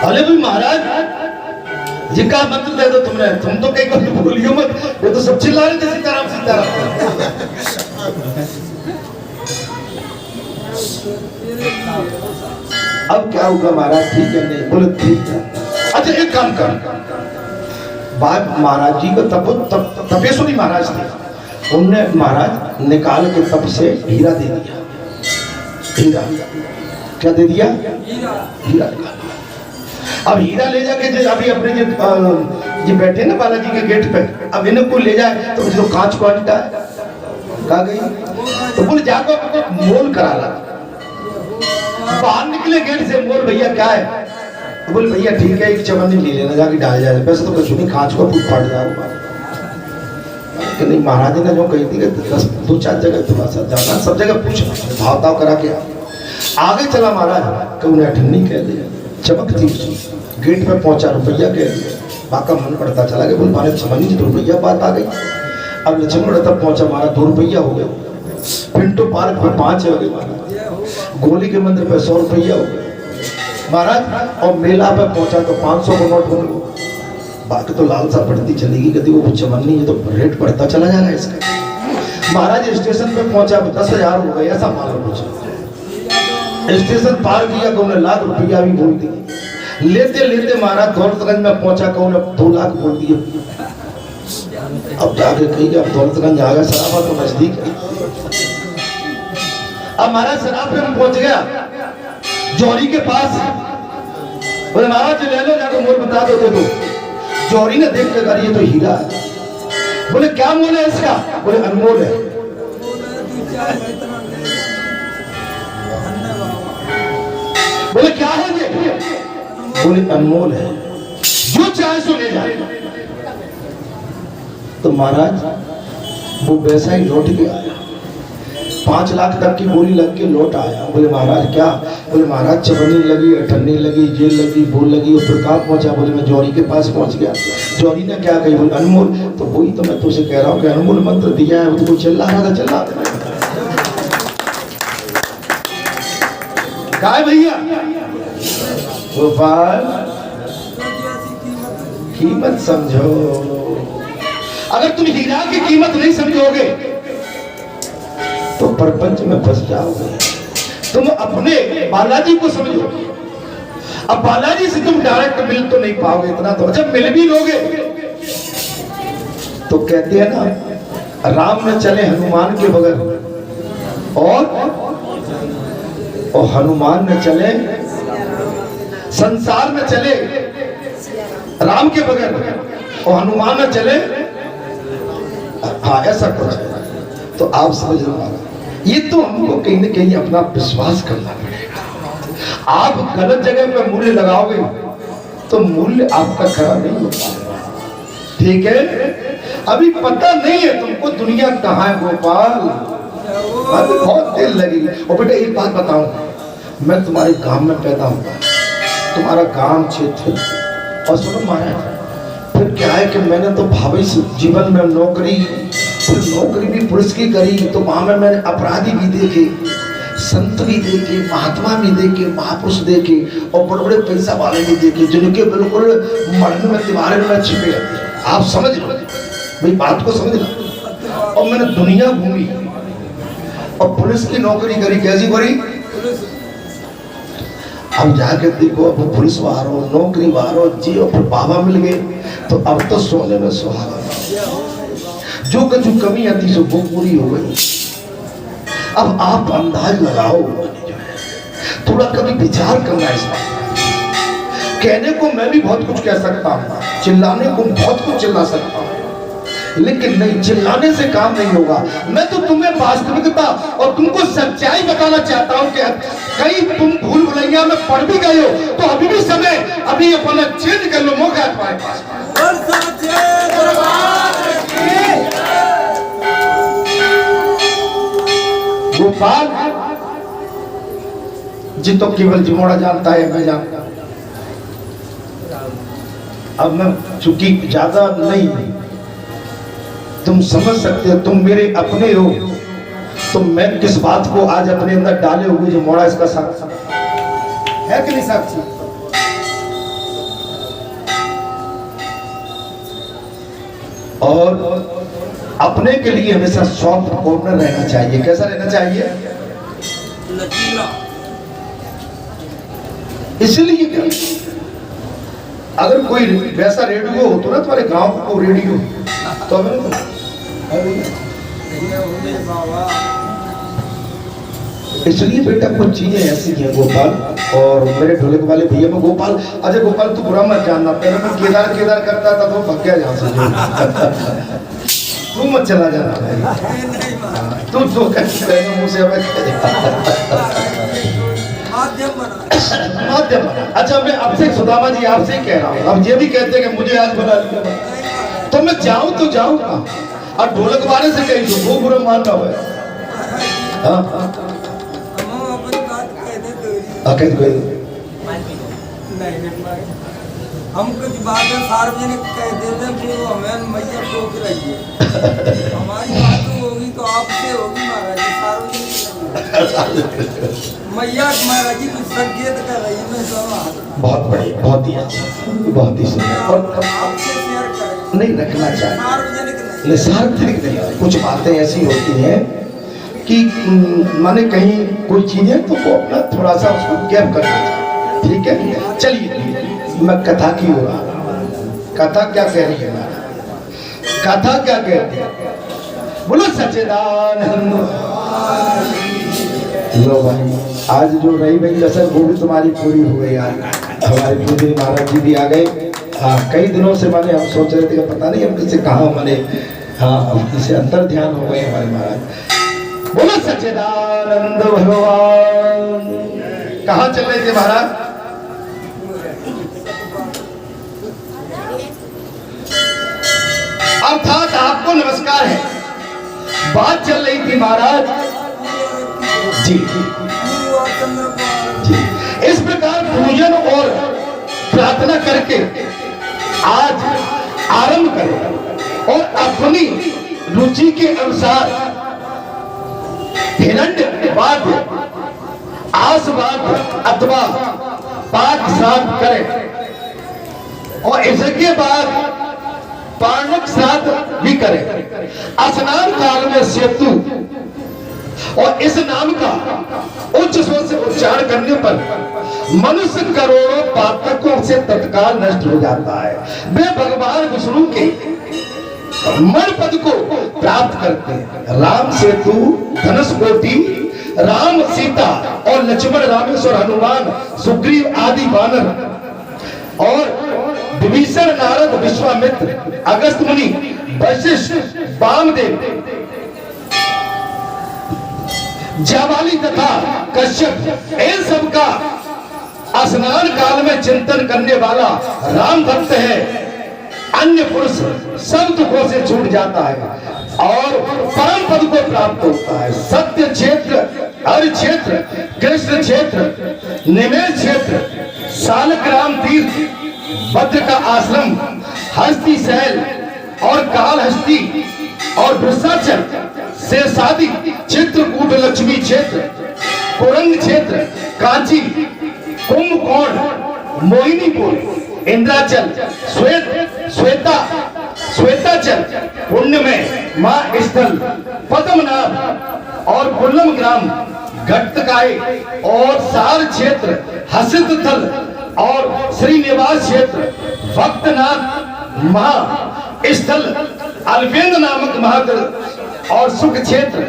अरे भाई महाराज जी का मंत्र दे दो तुमने, तुम तो कहीं कभी भूलियो मत, ये तो सब चिल्ला रहे थे सीताराम सीताराम। अब क्या होगा महाराज? ठीक है नहीं? बोले ठीक है। अच्छा एक काम कर, बात महाराज जी को तपेश्वरी महाराज थे, उनने महाराज निकाल के तप से हीरा दे दिया। हीरा क्या दे दिया? हीरा निकाल। अब हीरा ले जाके जो अभी अपने जो बैठे ना बालाजी के गेट पे, अब इन्हें को ले जाए तो जो कांच को अड्डा कहा गई तो बोले जाको मोल करा ला। बाहर निकले गेट से, मोल भैया क्या है? तो बोले भैया ठीक है, एक चवन्नी ले लेना, जाके डाल जाए। वैसे तो कुछ नहीं, कांच को फूट फाट जाओ। नहीं महाराज ने जो कही थी कि 2-4 जगह थोड़ा सा जाना, सब जगह पूछना, भाव ताव करा के आगे चला महाराज। तो उन्हें अठन्नी कह दिया, चमक थी उसकी। गेट पे पहुंचा, रुपया कह दिया। बाका मन पड़ता चला गया। बोल मारे समझ नहीं, 2 रुपया बात आ गई। अब लक्ष्मण तब पहुंचा, हमारा 2 रुपया हो गया। पिंटो पार्क में 5 हो गए। गोली के मंदिर पे 100 रुपया हो गया महाराज। और मेला पे पहुंचा तो 500 को नोट हो गया। बाकी तो लालसा बढ़ती चलेगी, कहती वो चमन्नी ये तो रेट बढ़ता चला जा रहा है इसका। महाराज स्टेशन पे पहुंचा 10,000 हो गए, ऐसा मान लो मुझे। स्टेशन पार किया तो उन्हें लाख रुपया भी बोल दिए। लेते लेते महाराज दौलतगंज में पहुंचा तो उन्हें 2 लाख बोल दिए। अब जाके कही अब दौलतगंज आ गया, सराफा तो नजदीक है। अब महाराज सराफे में पहुंच गया जौहरी के पास। बोले महाराज ले लो, जाकर मोल बता दो दे दो। जौहरी ने देख कर ये तो हीरा है। बोले क्या मोल है इसका? बोले अनमोल है। बोले क्या है ये? बोले अनमोल है, जो चाहे सो ले जाए। तो महाराज वो वैसा ही लौट के आया, 5 लाख तक की बोली लग के लौट आया। बोले महाराज क्या? बोले महाराज चबन्नी लगी, अठन्नी लगी, जेल लगी, बोल लगी। और फिर कहाँ पहुंचा? बोले मैं जौहरी के पास पहुंच गया। जौहरी ने क्या कही? बोले अनमोल। तो वही तो मैं तुझसे कह रहा हूँ कि अनमोल मंत्र दिया है, वो तो कोई चिल्ला रहा था, चिल्ला क्या है भैया? गोपाल कीमत समझो। अगर तुम हीरा की कीमत नहीं समझोगे तो प्रपंच में फंस जाओगे। तुम अपने बालाजी को समझो। अब बालाजी से तुम डायरेक्ट मिल तो नहीं पाओगे, इतना तो जब मिल भी लोगे तो कहते हैं ना, राम न चले हनुमान के बगैर, और हनुमान न चले, संसार में चले राम के बगैर, और हनुमान न चले। हाँ ऐसा कुछ है। तो आप समझ लो, ये तो हमको कहीं ना कहीं अपना विश्वास करना पड़ेगा। आप गलत जगह पे मूल्य लगाओगे तो मूल्य आपका खरा नहीं होता। ठीक है, अभी पता नहीं है तुमको दुनिया कहाँ है गोपाल, बहुत देर लगेगी। और बेटा एक बात बताऊं, मैं तुम्हारे गांव में पैदा हुआ, तुम्हारा गांव क्षेत्र, और सुनो महाराज फिर क्या है कि मैंने तो भावी जीवन में नौकरी, फिर नौकरी भी पुलिस की करी, तो वहां में मैंने अपराधी भी देखे, संत भी देखे, महात्मा भी देखे, महापुरुष देखे, और बड़े बड़े पैसा वाले भी देखे, जिनके बिल्कुल मरण में दीवारें में छिपे रहते। आप समझ लो भाई, बात को समझ लो। और मैंने दुनिया घूमी और पुलिस की नौकरी करी। कैसी करी? अब जाके देखो, अब पुलिस बाहर हो, नौकरी बाहर हो जी, और फिर बाबा मिल गए तो अब तो सोने में सुहागा। जो कुछ कमी आती सो वो पूरी हो गई। अब आप अंदाज लगाओ, थोड़ा कभी विचार करना इस बात। कहने को मैं भी बहुत कुछ कह सकता हूँ, चिल्लाने को बहुत कुछ चिल्ला सकता हूँ, लेकिन नहीं, चिल्लाने से काम नहीं होगा। मैं तो तुम्हें वास्तविकता और तुमको सच्चाई बताना चाहता हूँ कि कहीं तुम भूल भुलैया में पड़ भी गए हो तो अभी भी समय, अभी अपना चेंज कर लो, मौका है तुम्हारे पास। गोपाल जी तो केवल जिमोड़ा जानता है, मैं जानता हूं। अब मैं चूंकि ज्यादा नहीं, तुम समझ सकते हो, तुम मेरे अपने हो, तो मैं किस बात को आज अपने अंदर डाले हुए जो मोड़ा, इसका साक्षी है कि नहीं साक्षी? और अपने के लिए हमेशा सॉफ्ट कॉर्नर रहना चाहिए। कैसा रहना चाहिए? लचीला। इसलिए अगर कोई वैसा रेडियो हो तो ना, तुम्हारे गांव को रेडियो तो इसलिए बेटा कुछ चीजें ऐसी हैं गोपाल। और मेरे ढोलक वाले भैया में गोपाल, अजय गोपाल तू बुरा मत जानना, पहले मैं केदार केदार करता था तो भग गया जहाँ से। तू मत चला जाना भाई, तू तो मुझसे माध्यम। अच्छा मैं आपसे सुदामा जी आपसे कह रहा हूँ, अब ये भी कहते हैं कि मुझे आज बना लिया, तो मैं जाऊं तो जाऊं कहाँ? और ढोलक वाले से कहीं तो वो बुरा मानना है। हम कुछ बातें सार्वजनिक कह देते हैं कि वो हमें मैया टोक रही है। हमारी बात होगी तो आपसे होगी महाराज, सार्वजनिक। मैया महाराज जी कुछ संकेत कर रही है, मैं दोनों हाथ बहुत बढ़िया, बहुत ही अच्छा, बहुत ही सुंदर। और आपसे शेयर करें, नहीं रखना चाहिए, सार्वजनिक नहीं। नहीं सार्वजनिक नहीं। कुछ बातें ऐसी होती हैं कि माने कहीं कोई चीज है तो वो अपना थोड़ा सा उसको गैप करना चाहिए, ठीक है। चलिए मैं कथा की हो रहा हूं। कथा क्या कह रही है, कथा क्या कहती है, बोलो सच्चिदानंद। लो भाई, आज जो रही भाई कसर वो भी तुम्हारी पूरी हो गई यार। हमारे पूज्य महाराज जी भी आ गए। हाँ, कई दिनों से माने हम सोच रहे थे कि पता नहीं हम किसी कहाँ माने, हाँ किसी अंतर ध्यान हो गए हमारे महाराज। बोलो सच्चिदानंद भगवान। कहाँ चल रहे थे महाराज? अर्थात आपको नमस्कार है। बात चल रही थी महाराज जी जी, इस प्रकार पूजन और प्रार्थना करके आज आरंभ करें और अपनी रुचि के अनुसार हिरण्यवाद, आसवाद अथवा पाक श्राद्ध करें और इसके बाद पारणक श्राद्ध भी करें। स्नान काल में सेतु और इस नाम का उच्च स्वर से उच्चारण करने पर मनुष्य करोड़ों पातकों से तत्काल नष्ट हो जाता है। वे भगवान विष्णु के मन पद को प्राप्त करते हैं। राम सेतु, धनुष कोटि, राम सीता और लक्ष्मण, रामेश्वर, हनुमान, सुग्रीव आदि वानर और विभीषण, नारद, विश्वामित्र, अगस्त मुनि, वशिष्ठ, वामदेव, जाबाली तथा कश्यप, इन सब का स्नान काल में चिंतन करने वाला राम भक्त है। अन्य पुरुष सब दुखों से छूट जाता है और परम पद को प्राप्त होता है। सत्य क्षेत्र, हरि क्षेत्र, कृष्ण क्षेत्र, निमेष क्षेत्र, सालग्राम तीर्थ, भद्र का आश्रम, हस्ती शैल और कालहस्ती और वृषाचल, शेषादि, चित्रकूट, लक्ष्मी क्षेत्र, कुरंग क्षेत्र, कांची, कुंभकोण, मोहिनीपुर, इंद्राचल, श्वेताचल, पुण्य में मां स्थल, पद्मनाभ और कुल्लम ग्राम, घटकाय और सार क्षेत्र, हसित थल और श्रीनिवास क्षेत्र, भक्तनाथ महास्थल, अल्वेंद नामक महादेव और सुख क्षेत्र,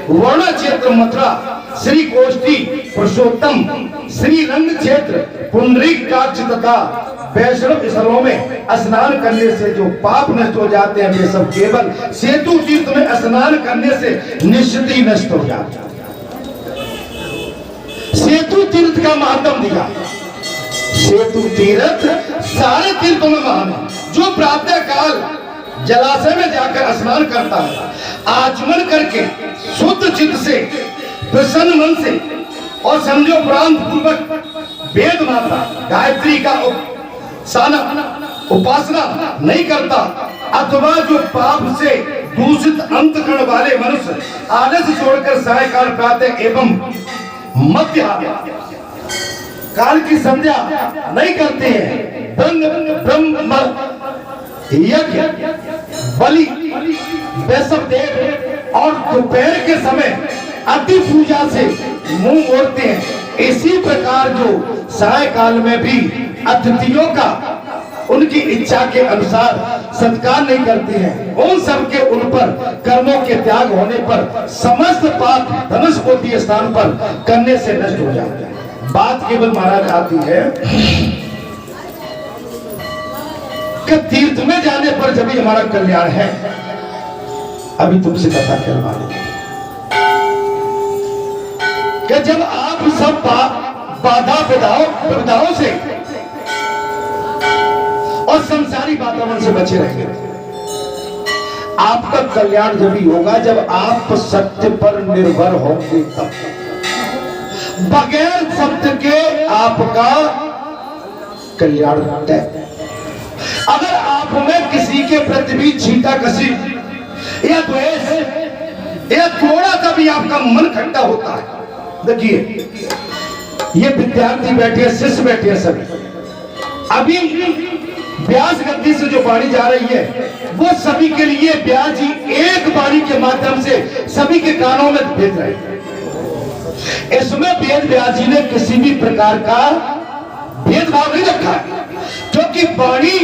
वर्ण क्षेत्र, मथुरा, श्री कोष्ठी पुरुषोत्तम, श्रीरंग क्षेत्र, पुंडरीकाक्ष तथा वैष्णव स्थलों में स्नान करने से जो पाप नष्ट हो जाते हैं वे सब केवल सेतु तीर्थ में स्नान करने से निश्चित ही नष्ट हो जाते हैं। सेतु तीर्थ का महत्व दिया। सेतु तीर्थ सारे तीर्थों में महान है। जो प्रातः काल जलाशय में जाकर स्नान करता है, आचमन करके शुद्ध चित्त से, प्रसन्न मन से और समझो प्रांत पूर्वक वेद माता गायत्री का उपासना नहीं करता, अथवा जो पाप से दूषित अंतकरण वाले मनुष्य आलस छोड़कर सायकाल, प्रातः एवं मध्य काल की संध्या नहीं करते हैं, ब्रह्म यज्ञ, बलि, वैष्णव देव और दोपहर के समय अति पूजा से मुंह मोड़ते हैं, इसी प्रकार जो सायकाल में भी अतिथियों का उनकी इच्छा के अनुसार सत्कार नहीं करते हैं, उन सब के उन पर कर्मों के त्याग होने पर समस्त पाप धनुष कोटि स्थान पर करने से नष्ट हो जाते हैं। बात केवल महाराज आती है कि तीर्थ में जाने पर जब भी हमारा कल्याण है। अभी तुमसे कथा कहवा रहे कि जब आप सब बाधा विधाओं से और संसारी वातावरण से बचे रहेंगे, आपका कल्याण जब भी होगा जब आप सत्य पर निर्भर होंगे। तब बगैर सत्य के आपका कल्याण तय। अगर आप में किसी के प्रति भी छींटा कसी या द्वेष या थोड़ा सा भी आपका मन खट्टा होता है देखिए ये विद्यार्थी बैठे हैं, शिष्य बैठे हैं सभी। अभी व्यास गद्दी से जो वाणी जा रही है वो सभी के लिए व्यास जी एक वाणी के माध्यम से सभी के कानों में भेज रहे हैं। इसमें वेद व्यास जी ने किसी भी प्रकार का भेदभाव नहीं रखा, क्योंकि वाणी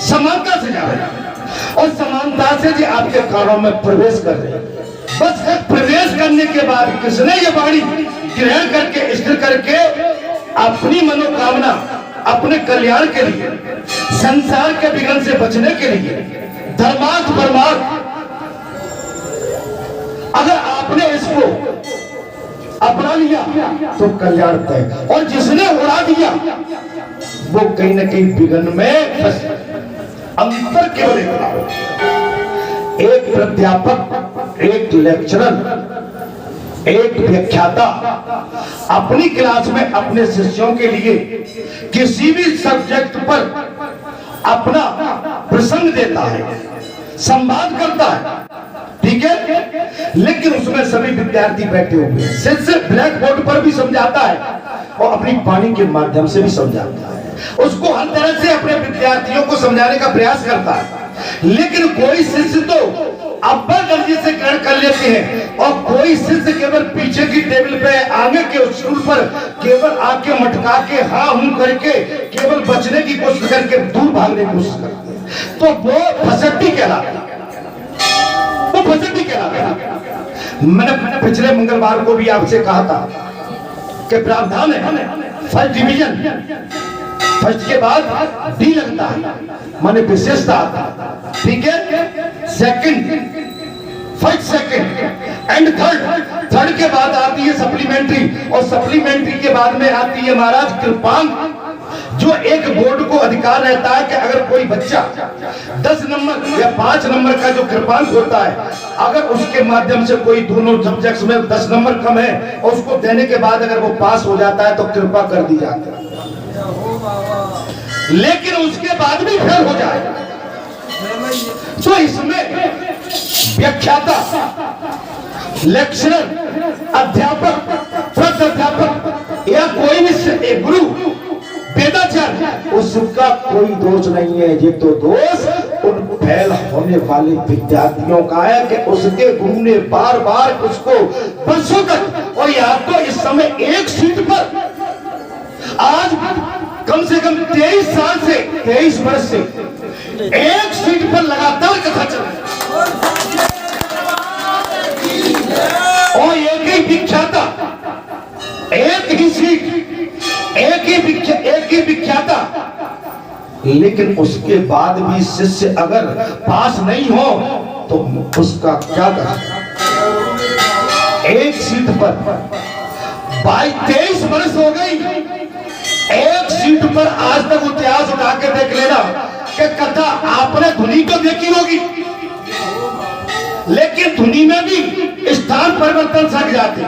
समानता से जा रही है और समानता से जी आपके कानों में प्रवेश कर रही है। बस प्रवेश करने के बाद किसने ये वाणी ग्रहण करके स्थिर करके अपनी मनोकामना, अपने कल्याण के लिए, संसार के विघ्न से बचने के लिए, धर्मार्थ परमार्थ, अगर आपने इसको अपना लिया तो कल्याण तय, और जिसने उड़ा दिया वो कहीं ना कहीं विघ्न में फंस। अंतर केवल इतना हो, एक प्राध्यापक, एक लेक्चरर, एक व्याख्याता अपनी क्लास में अपने शिष्यों के लिए किसी भी सब्जेक्ट पर अपना प्रसंग देता है, संवाद करता है, ठीक है, लेकिन उसमें सभी विद्यार्थी बैठे हुए हैं। शिष्य ब्लैक बोर्ड पर भी समझाता है और अपनी वाणी के माध्यम से भी समझाता है, उसको हर तरह से अपने विद्यार्थियों को समझाने का प्रयास करता है। लेकिन कोई शिष्य तो अव्वल दर्जे से ग्रहण कर लेते हैं और कोई शिष्य केवल पीछे की टेबल पे, आगे के स्टूल पर केवल आके मटका के हाँ हूं करके केवल बचने की कोशिश करके दूर भागने की कोशिश करते हैं, तो वो फसड्डी कहलाता है। वो फसड्डी कहलाता है। मैंने पिछले मंगलवार को भी आपसे कहा था कि प्रावधान है फर्स्ट डिवीजन, फर्स्ट के बाद डी लगता है, माने विशेषता आता है, ठीक है, second, first, second and third, third के बाद आती है सप्लीमेंट्री, और सप्लीमेंट्री के बाद में आती है महाराज कृपांक। जो एक बोर्ड को अधिकार रहता है कि अगर कोई बच्चा 10 नंबर या 5 नंबर का जो कृपांक होता है, अगर उसके माध्यम से कोई दोनों सब्जेक्ट्स में 10 नंबर कम है और उसको देने के बाद अगर वो पास हो जाता है तो कृपा कर दी जाती है। लेकिन उसके बाद भी फेल हो जाए तो इसमें व्याख्याता, लेक्चरर, अध्यापक, प्राध्यापक या कोई भी गुरु, वेदाचार्य, उसका कोई दोष नहीं है। ये तो दोष उन फेल होने वाले विद्यार्थियों का है कि उसके गुरु ने बार बार उसको वर्षों तक, और यहाँ तो इस समय एक सीट पर आज कम से कम 23 साल से, 23 वर्ष से एक सीट पर लगातार कथा चल रही और एक ही विख्याता, एक ही सीट, एक ही विख्याता, लेकिन उसके बाद भी शिष्य अगर पास नहीं हो तो उसका क्या करें? एक सीट पर 23 वर्ष हो गई, एक सीट पर आज तक इतिहास उठा के देख लेना कि कथा आपने धुनी तो देखी होगी, लेकिन धुनी में भी स्थान परिवर्तन सक जाते,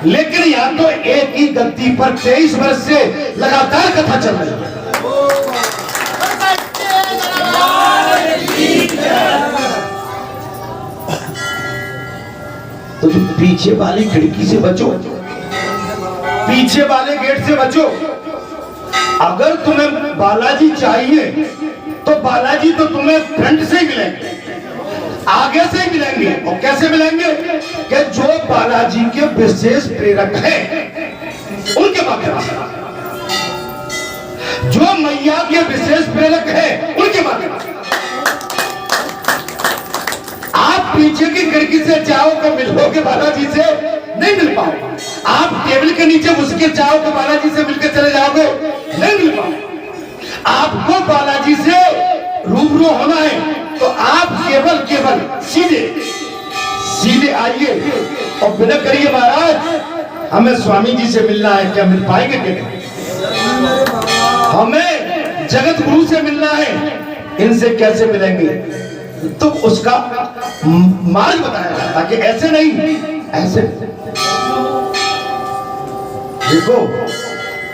लेकिन यहाँ तो एक ही गद्दी पर 23 वर्ष से लगातार कथा चल रही है। तो पीछे वाली खिड़की से बचो, पीछे वाले गेट से बचो। अगर तुम्हें बालाजी चाहिए तो बालाजी तो तुम्हें फ्रंट से मिलेंगे, आगे से मिलेंगे। और कैसे मिलेंगे? कि जो बालाजी के विशेष प्रेरक हैं उनके माध्यम से, जो मैया के विशेष प्रेरक हैं उनके माध्यम से। आप पीछे की खिड़की से जाओ तो मिलोगे बालाजी से, नहीं मिल पाओगे। आप टेबल के नीचे घुस के जाओ तो बालाजी से मिलकर चले जाओगे, नहीं मिल पाओगे। आपको बालाजी से रूबरू होना है तो आप केवल सीधे आइए और विनय करिए, महाराज हमें स्वामी जी से मिलना है, क्या मिल पाएंगे? हमें जगत गुरु से मिलना है, इनसे कैसे मिलेंगे? तो उसका मार्ग बताया जाता कि ऐसे नहीं, ऐसे। देखो,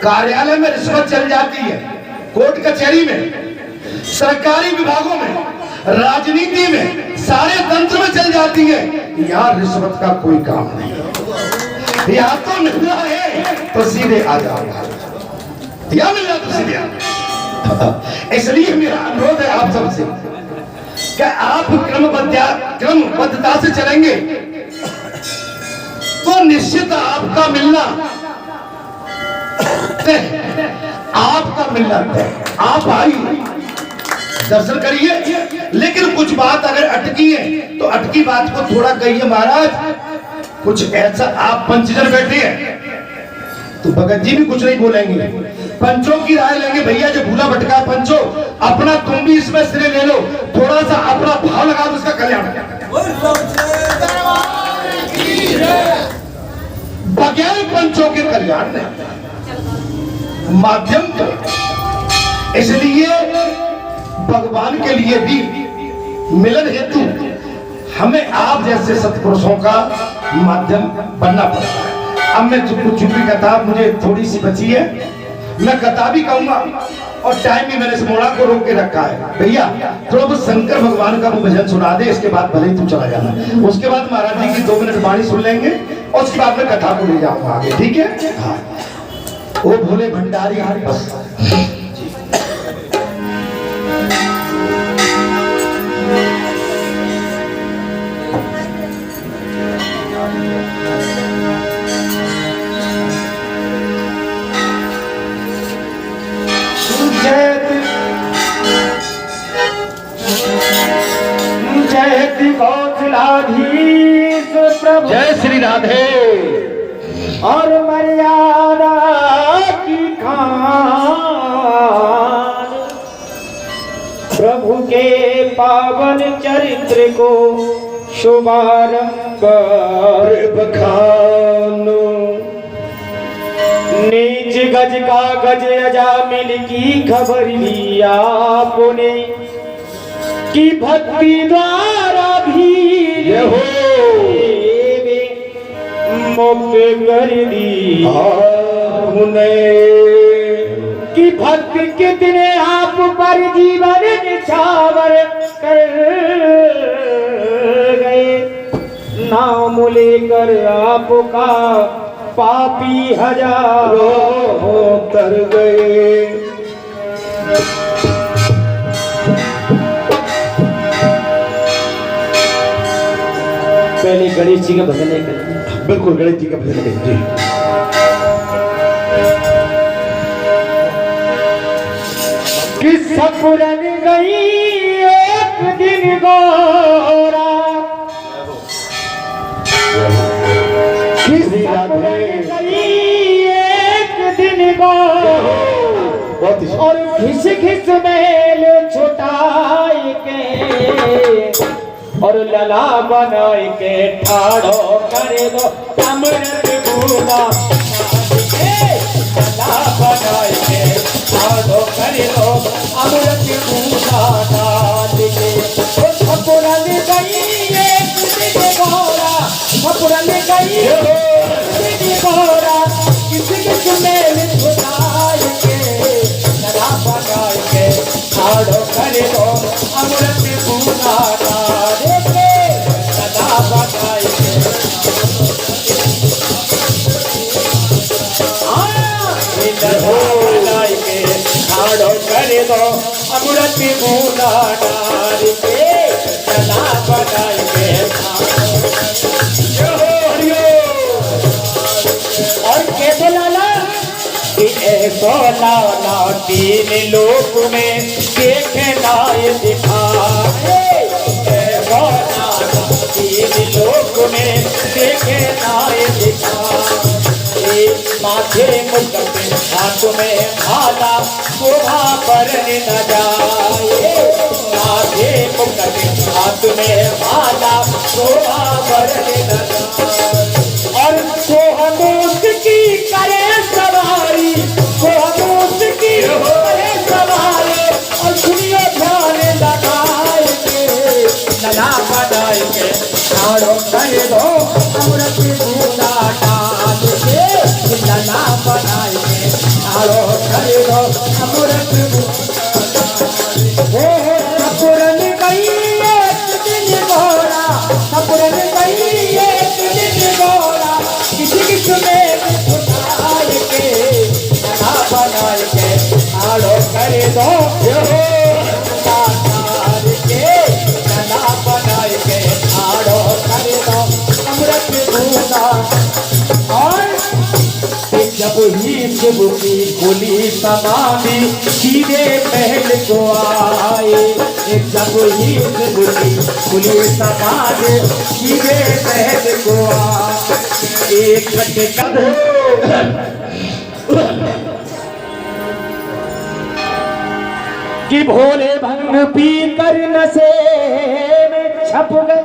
कार्यालय में रिश्वत चल जाती है, कोर्ट कचहरी में, सरकारी विभागों में, राजनीति में, सारे तंत्र में चल जाती है। यहाँ रिश्वत का कोई काम नहीं। या तो मिलना है तो सीधे आ जाओ, या मिलना तो सीधे आ जाओ। इसलिए मेरा अनुरोध है आप सबसे कि आप क्रमबद्धता से चलेंगे तो निश्चित आपका मिलना तय, आपका मिलना तय। आप आइए, दर्शन करिए, लेकिन कुछ बात अगर अटकी है तो अटकी बात को थोड़ा कहिए महाराज। कुछ ऐसा आप पंचजन बैठे हैं तो भगत जी भी कुछ नहीं बोलेंगे, पंचों की राय लेंगे। भैया जो भूला भटका पंचों, अपना तुम भी इसमें श्रेय ले लो, थोड़ा सा अपना भाव लगा दो, उसका कल्याण बगैर पंचों के कल्याण नहीं माध्यम तो। इसलिए भगवान के लिए भी मिलन हेतु हमें आप जैसे सत्पुरुषों का माध्यम बनना पड़ता है। अब मैं चुप्पी कथा मुझे थोड़ी सी बची है, मैं कथा भी कहूंगा और टाइम भी मैंने इस मोड़ा को रोक के रखा है। भैया थोड़ा बहुत शंकर भगवान का वो भजन सुना दे, इसके बाद भले ही तू चला जाना। उसके बाद महाराज जी की 2 मिनट वाणी सुन लेंगे और उसके बाद मैं कथा को ले जाऊंगा आगे, ठीक है? हाँ, वो भोले भंडारी बस। जय श्री राधे। और मर्यादा की खान प्रभु के पावन चरित्र को शुभारंभ बखानो। नीच गज का गज अजामिल की खबर ली आपने कि भक्ति द्वारा भी मुक्त कर दी आपने कि भक्त कितने आप पर जीवन निछावर कर गए। नाम लेकर आपका पापी हजारों कर गए। पहले गणेश जी का भजन है। बिल्कुल गणेश जी का भजन है जी। कि सपुरन गई एक दिन गौरा, कि सपुरन गई एक दिन गौरा, और घिस घिस मेल छुटाई के और लला बनाए के ठाड़ो करे दो अमृत भूला। लला बनाए के ठाड़ो करे दो अमृत भूला डाल के। खपुरन गई एक दिन गौरा, खपुरन गई एक दिन गौरा, किसी किस मेल छुटाए के लला बनाए के ठाड़ो करे दो अमृत भूला डाल के। लला बनाए के ठाड़ो करे दो अमृत भूला डाल के। लला बनाए के और के बोला कि ऐसो लाला 3 लोक में देखना दिखाए। ऐसो लाला 3 लोक में देखना दिखाए। माथे मुकुट हाथ में भाला शोभा बरन न जाए। माथे मुकुट हाथ में भाला शोभा बरन न जाए। और सोहनूस की करे सवारी, सोहनूस की करे सवारी, और सुनियो ध्यान लगाए के लला बनाए के ठाड़ो करे दो अमृत भूला डाल के। लला बनाए के ठाड़ो करे दो अमृत भूला। सपुरन गई एक दिन गौरा, सपुरन गई एक दिन गौरा, किसी किस तो तार के तना बनाए के आड़ो करे तो अमृत दूना। और जब ही शिव की गोली समाधि सीधे महल को आए, जब ही शिव की गोली समाधि सीधे महल को आए, एक झटका कि भोले भंग पी कर नशे में छप गए।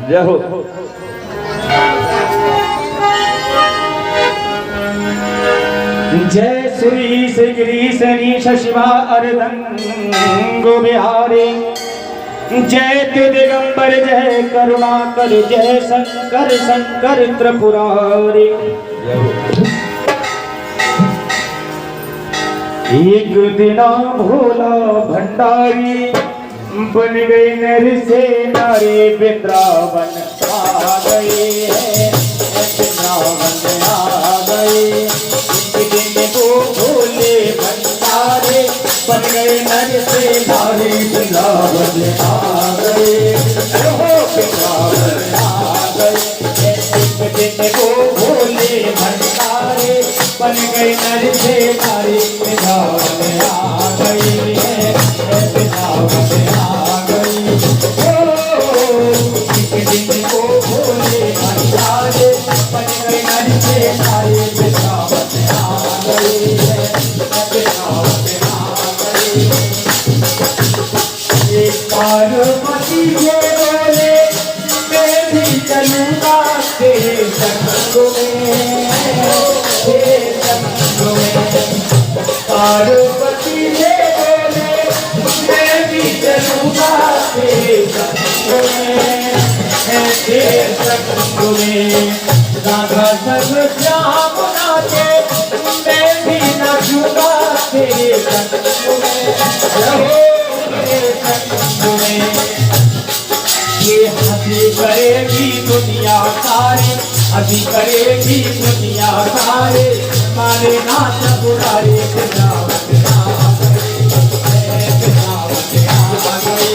जय हो। जय श्री श्री गिरी शनि शिवा अर्धंग बिहारी, जय दिगंबर जय करुणाकर जय शंकर शंकर त्रिपुरारी। एक दिना भोला भंडारी बन गए नर से नारी, वृंदावन आ गए हैं, वृंदावन आ गए। एक दिन वो भोले भंडारे बन गए नर से नारी, वृंदावन आ गए, वृंदावन आ गए। एक दिन वो भोले भंडारे बन गए नर से नारी, वृंदावन आ गई है, वृंदावन आ गई। एक दिन वो भोले भंडारे बन गए नर से नारी, वृंदावन आ गई है, वृंदावन आ गई। एक पार्वती ये बोले मैं भी चलूंगा तेरे संग में, पार्वती ने बोले मैं भी चलूंगा तेरे संग में, राधा सब श्याम नाचे मैं भी नाचूंगा तेरे संग में। ये हंसी करेगी दुनिया सारी, हंसी करेगी दुनिया सारे, मारे नाच बुरारे, वृंदावन आ गए, वृंदावन आ गए।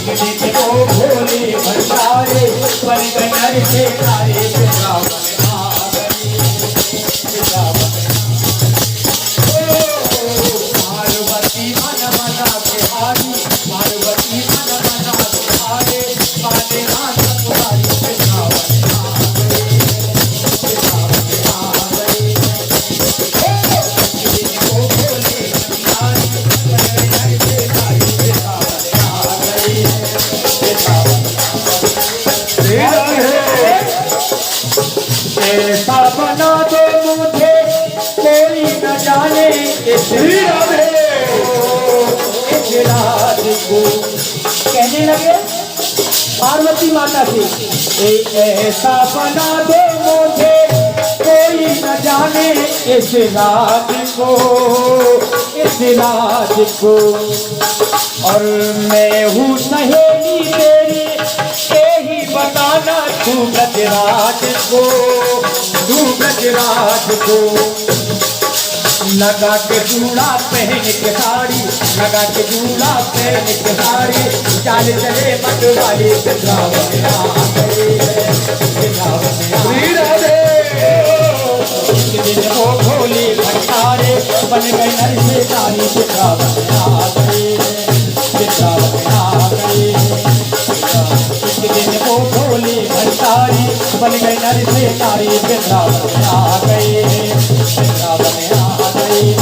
एक दिन वो भोले भंडारे बन गए नर से नारी, वृंदावन आ गए, वृंदावन। पार्वती मन मना बिहारी, पार्वती मन मना बिहारे, मारे नाच बुरारे, वृंदावन आ गए, वृंदावन आ गए। वो भोले भंडारी बन गए नर से नारी, वृंदावन आ गए, वृंदावन आ गए। ऐसा बना दो मुझे कोई न जाने इस राज को, कहने लगे पार्वती माता से, ऐसा बना दो मुझे कोई न जाने इस राज को, इस राज को। और मैं हूँ सहेली तेरी यही बताना तू ब्रजराज को, तू ब्रजराज को। लगा के जूड़ा पहन के साड़ी, लगा के जूड़ा पहन के साड़ी, चाल चले मतवाली, वृंदावन आ गए, वृंदावन आ गए। एक दिन वो भोले भंडारे बन गए नर से नारी, वृंदावन आ गए, वृंदावन आ गए। एक दिन वो भोले भंडारी बन गए नर से नारी, वृंदावन आ गए, वृंदावन आ गए।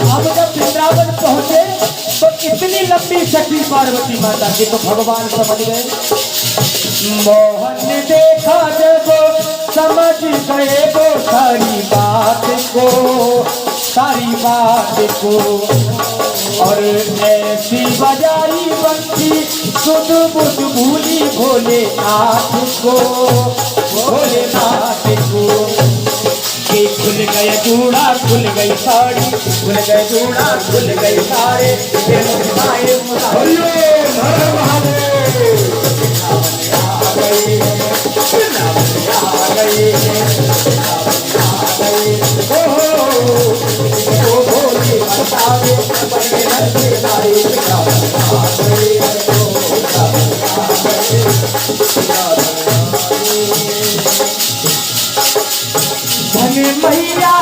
अब जब वृंदावन पहुंचे तो इतनी लंबी शक्ति पार्वती माता की, तो भगवान समझ गए। मोहन ने देखा जब समझ गए वो सारी बात को, सारी बात को। और ऐसी बजाई बंसी सुध बुध भूली भोलेनाथ को, भोलेनाथ को। कि खुल गए जूड़ा खुल गई साड़ी, खुल गए जूड़ा खुल गई सारे, पावे बड़े लड़के भाई वृंदावन आ गए वृंदावन आ गए वृंदावन आ गए। धन मैया